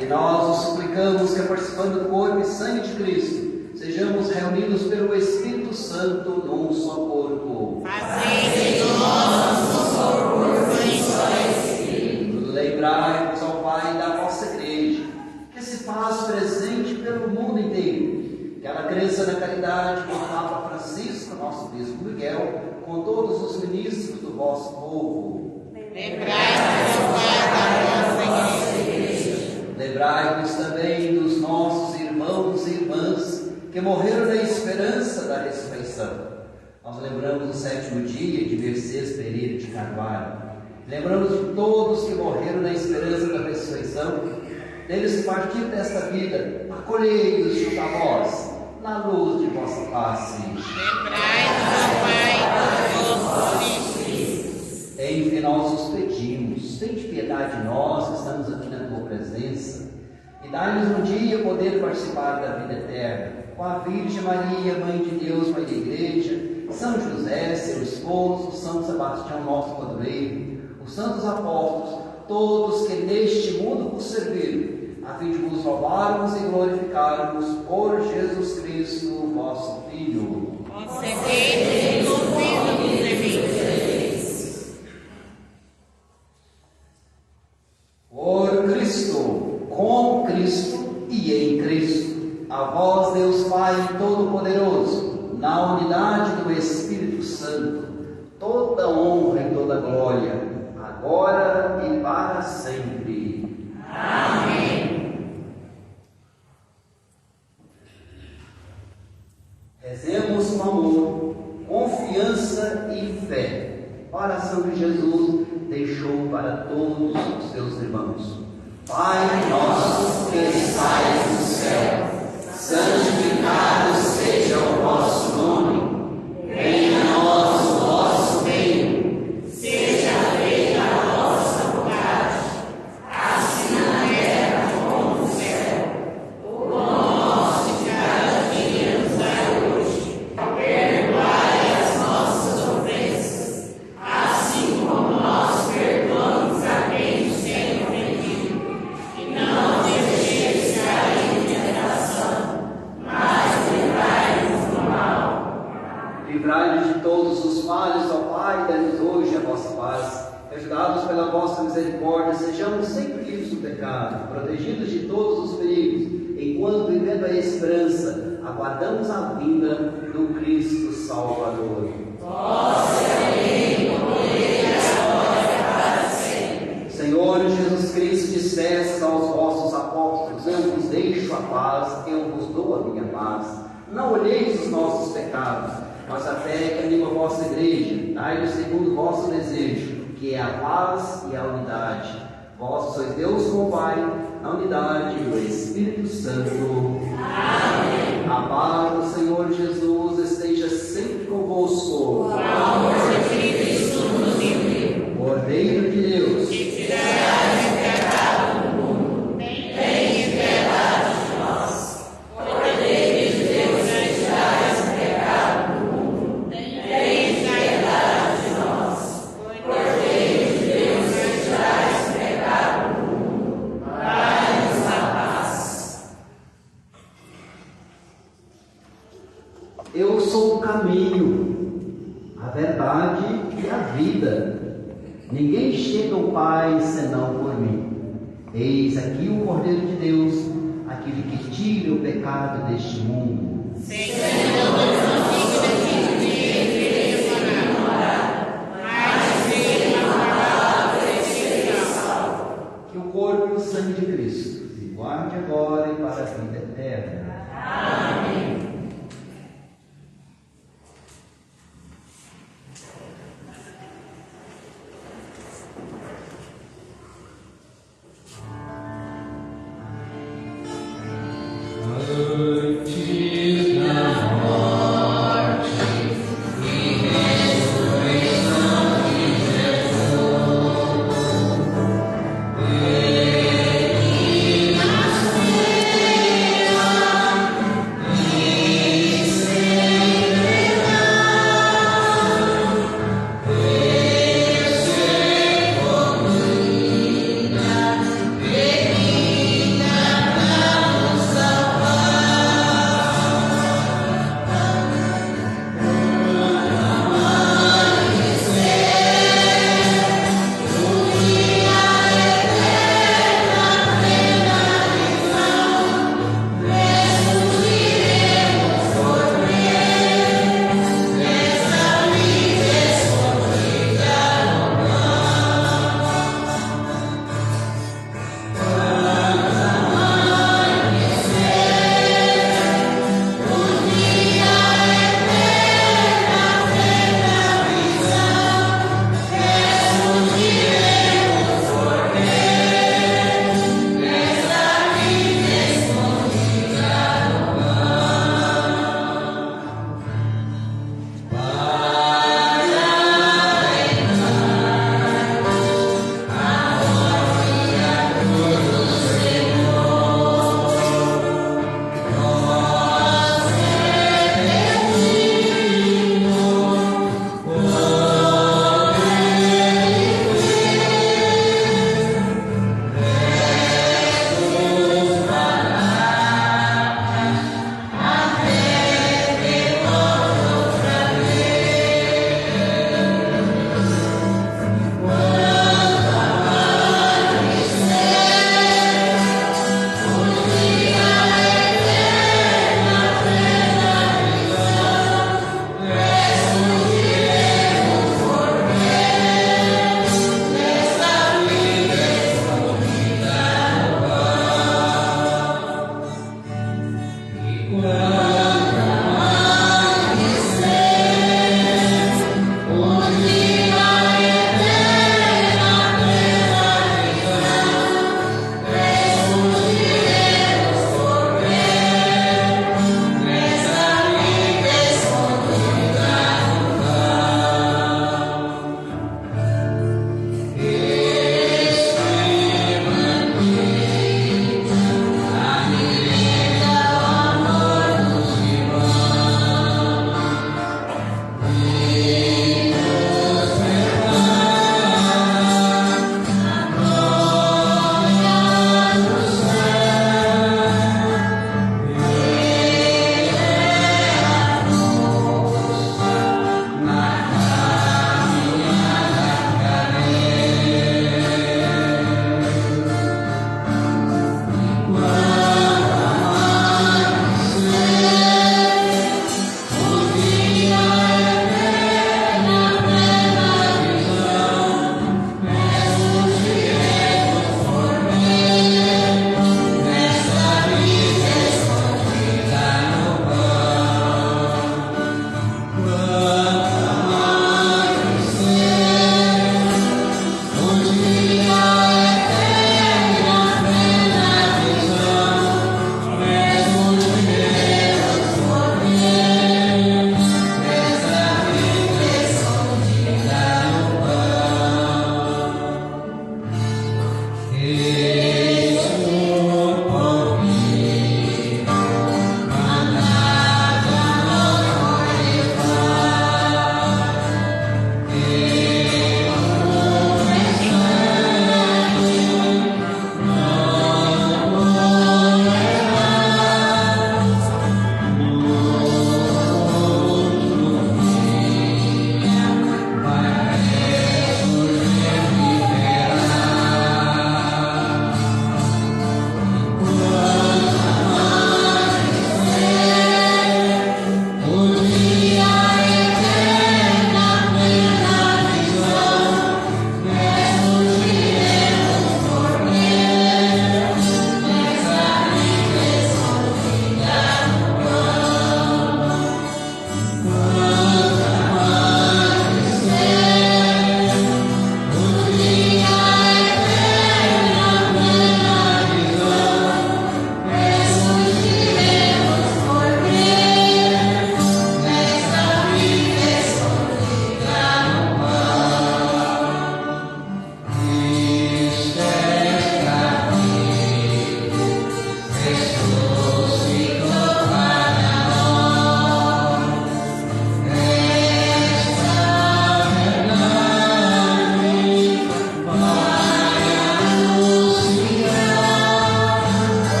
E nós os suplicamos que, participando do corpo e sangue de Cristo, sejamos reunidos pelo Espírito Santo num só corpo. Fazei de nós um só corpo e só Espírito. Lembrai-vos, ó Pai, da vossa igreja, que se faz presente crença na caridade, com o Papa Francisco, nosso Bispo Miguel, com todos os ministros do vosso povo. Lembrai-vos, ó Pai, da nossa igreja. Lembrai-vos também dos nossos irmãos e irmãs que morreram na esperança da ressurreição. Nós lembramos do 7º dia de Mercês Pereira de Carvalho. Lembramos de todos que morreram na esperança da ressurreição. Deles que partiram desta vida, acolhei-os junto a vós, na luz de vossa face. Lembrai-vos, ó Pai, dos vossos filhos. Enfim, nós os pedimos, tende piedade de nós que estamos aqui na tua presença, e dai-nos um dia poder participar da vida eterna, com a Virgem Maria, Mãe de Deus, Mãe da Igreja, São José, seu esposo, São Sebastião, nosso padroeiro, os santos apóstolos, todos que neste mundo vos serviram, a fim de vos louvarmos e glorificarmos por Jesus Cristo, vosso Filho. Concedei-nos o confirmo dos devidos. Por Cristo, com Cristo e em Cristo, a vós, Deus Pai Todo-Poderoso, na unidade do Espírito Santo, toda honra e toda glória, agora e para sempre. Amém. Rezemos com amor, confiança e fé, oração que Jesus deixou para todos os seus irmãos. Pai nosso que estais no céu, santificado seja o vosso nome, venha a nós o vosso reino, seja feita a vossa vontade, assim na terra como no céu. O pão nosso de cada dia nos dai hoje, perdoai as nossas ofensas, assim como nós perdoamos a quem nos tem ofendido, e não deixeis cair em tentação, mas livrai-nos do mal. Livrai-nos de todos os males, ó Pai, dai-nos hoje a vossa paz. Ajudados pela vossa misericórdia, sejamos sempre livres do pecado, protegidos de todos os perigos, enquanto, vivendo a esperança, aguardamos a vinda do Cristo Salvador. Senhor Jesus Cristo, disseste aos vossos apóstolos: eu vos deixo a paz, eu vos dou a minha paz. Não olheis os nossos pecados, mas a fé que anima a vossa igreja. Dai-lhe segundo o vosso desejo, que é a paz e a unidade. Vós sois Deus como Pai, na unidade do Espírito Santo. Amém. A paz do Senhor Jesus esteja sempre convosco. Cordeiro de Deus, que tirai o pecado do mundo, tem piedade de nós. Cordeiro de Deus, que tirai o pecado do mundo, tem piedade de nós. Cordeiro de Deus, que tirai o pecado do mundo, dai-nos a paz. Eu sou o caminho, a verdade e a vida. Ninguém chega ao Pai senão por mim. Eis aqui o Cordeiro de Deus, aquele que tira o pecado deste mundo. Que o corpo e o sangue de Cristo me guarde agora e para a vida eterna. Amém. Amém.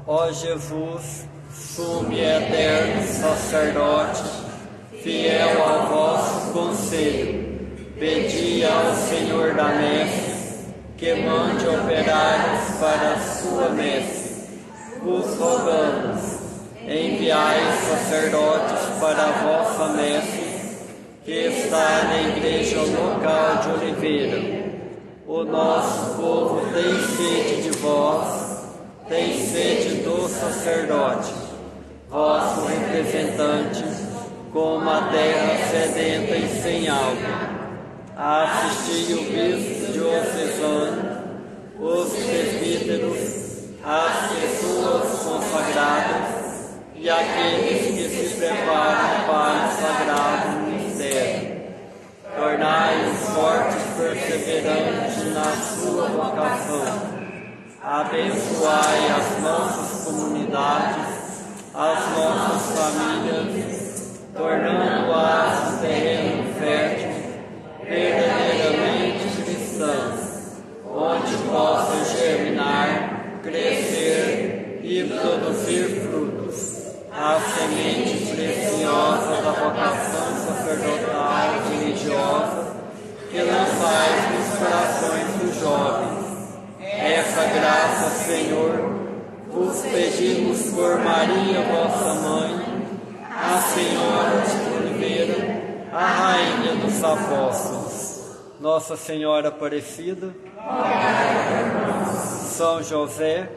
Ó Jesus, sumo e eterno sacerdote, fiel ao vosso conselho, pedi ao Senhor da messe que mande operários para a sua messe. Vos rogamos, enviai sacerdotes para a vossa messe, que está na igreja local de Oliveira. O nosso povo tem sede de vós, tem sede do sacerdote, vosso representante, como a terra sedenta e sem água. Assisti o bispo diocesano, os presbíteros, as pessoas consagradas e aqueles que se preparam para o sagrado ministério. Tornai-os fortes e perseverantes na sua vocação. Abençoai as nossas comunidades, as nossas famílias, tornando-as um terreno fértil, verdadeiramente cristãs, onde possam germinar, crescer e produzir frutos, a semente preciosa da vocação sacerdotal e religiosa que lançais nos corações dos jovens. Essa graça, Senhor, vos pedimos por Maria, vossa mãe, a Senhora de Oliveira, a Rainha dos Apóstolos, Nossa Senhora Aparecida, São José,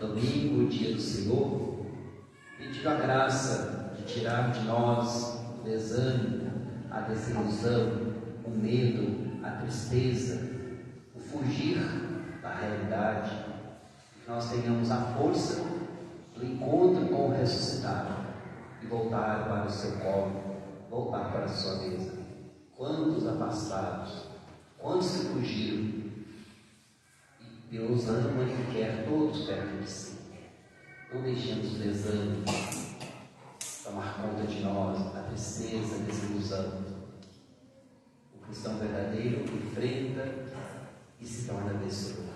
domingo, dia do Senhor, pedindo a graça de tirar de nós o desânimo, a desilusão, o medo, a tristeza, o fugir da realidade, que nós tenhamos a força do encontro com o ressuscitado e voltar para o seu colo, voltar para a sua mesa. Quantos afastados, quantos que fugiram? Deus ama e quer todos perto de si. Não deixemos o desânimo tomar conta de nós, a tristeza, a desilusão. O cristão verdadeiro enfrenta e se torna vencedor.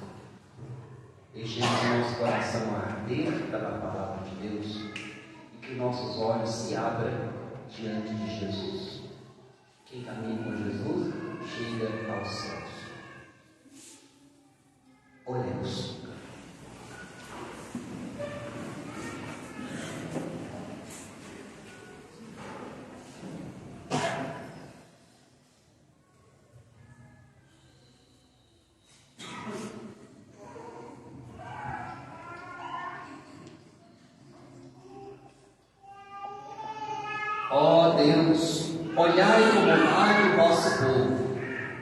Deixemos nosso coração arder pela palavra de Deus e que nossos olhos se abram diante de Jesus. Quem caminha com Jesus chega aos céus. Oremos. Deus, olhai e comunai o vosso povo,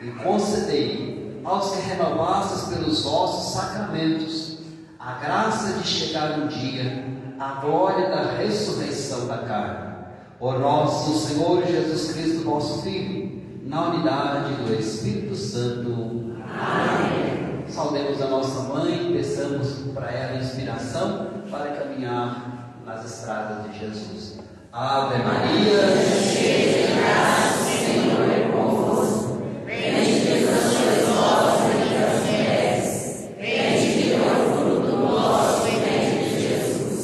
e concedei aos que renovastes pelos vossos sacramentos a graça de chegar um dia à glória da ressurreição da carne. Por nosso Senhor Jesus Cristo, vosso Filho, na unidade do Espírito Santo. Amém. Saudemos a nossa mãe, peçamos para ela inspiração para caminhar nas estradas de Jesus. Ave Maria, cheia de graça, o Senhor é convosco. Bendita sois vós entre as mulheres, bendito é o fruto do vosso ventre, Jesus.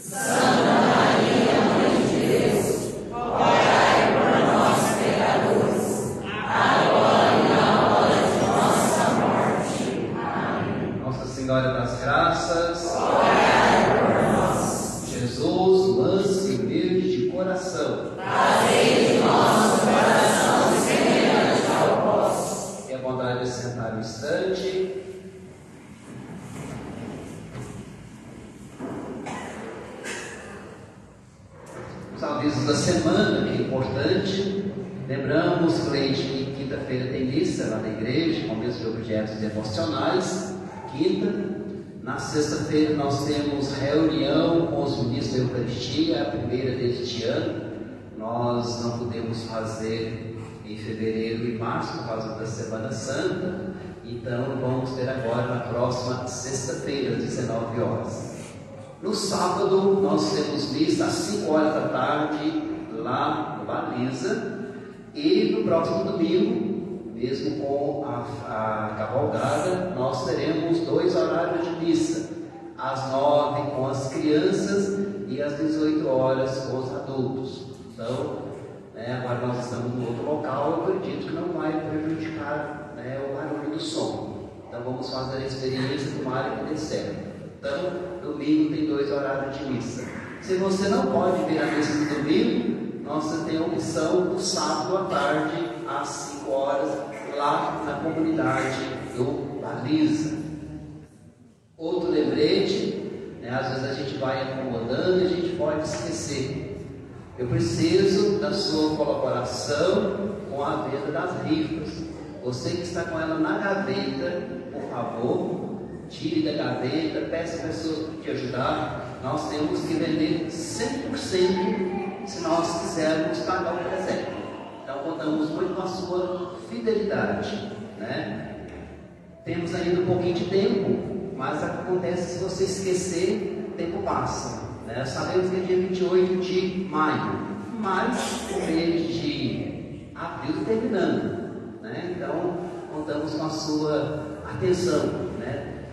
Santa Maria, Mãe de Deus, rogai por nós, pecadores, agora e na hora de nossa morte. Amém. Nossa Senhora das Graças, rogai por nós. Jesus, manso e humilde de coração, fazei de nosso coração semelhante ao vosso. Tenha vontade de sentar um instante. Os avisos da semana, que é importante. Lembramos, Cleide, que quinta-feira tem missa lá na igreja, começo de objetos devocionais. Quinta. Na sexta-feira nós temos reunião com os ministros da Eucaristia, a primeira deste ano. Nós não podemos fazer em fevereiro e março por causa da Semana Santa, então vamos ter agora na próxima sexta-feira, às 19 horas. No sábado nós temos missa às 5 horas da tarde lá no Baliza, e no próximo domingo, mesmo com a cavalgada, nós teremos 2 horários de missa, às 9 com as crianças e às 18 horas com os adultos. Então, agora nós estamos no outro local, eu acredito que não vai prejudicar o barulho do som. Então vamos fazer a experiência do mar que dê certo. Então, domingo tem 2 horários de missa. Se você não pode vir à missa no domingo, você tem a opção do sábado à tarde, às 5 horas, lá na comunidade do Baliza. Outro lembrete, às vezes a gente vai acomodando e a gente pode esquecer. Eu preciso da sua colaboração com a venda das rifas. Você que está com ela na gaveta, por favor, tire da gaveta, peça a pessoa te ajudar. Nós temos que vender 100% se nós quisermos pagar o presente. Então contamos muito com a sua fidelidade, Temos ainda um pouquinho de tempo, mas acontece se você esquecer, o tempo passa. Sabemos que é dia 28 de maio, mas o mês de abril está terminando, Então contamos com a sua atenção,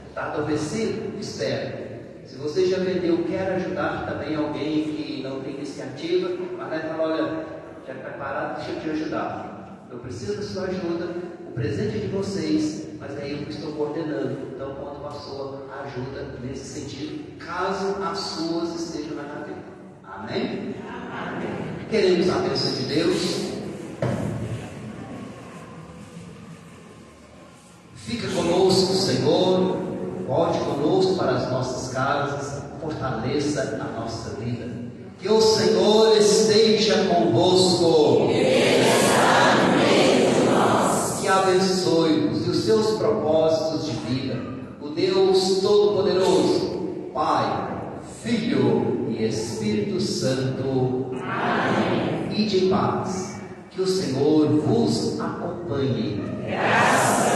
Está adormecido? Espera. Se você já vendeu, quer ajudar também alguém que não tem iniciativa, vai lá e fala: olha, já está parado, deixa eu te ajudar. Eu preciso da sua ajuda, o presente é de vocês, mas é eu que estou coordenando. Então conto com a sua ajuda nesse sentido, caso as suas estejam na gaveta. Amém? Amém. Queremos a bênção de Deus. Fica conosco, Senhor. Volte conosco para as nossas casas, fortaleça a nossa vida. Que o Senhor esteja convosco. Que abençoe-vos e os seus propósitos de vida, o Deus Todo-Poderoso, Pai, Filho e Espírito Santo. Amém. E de paz. Que o Senhor vos acompanhe. Graças a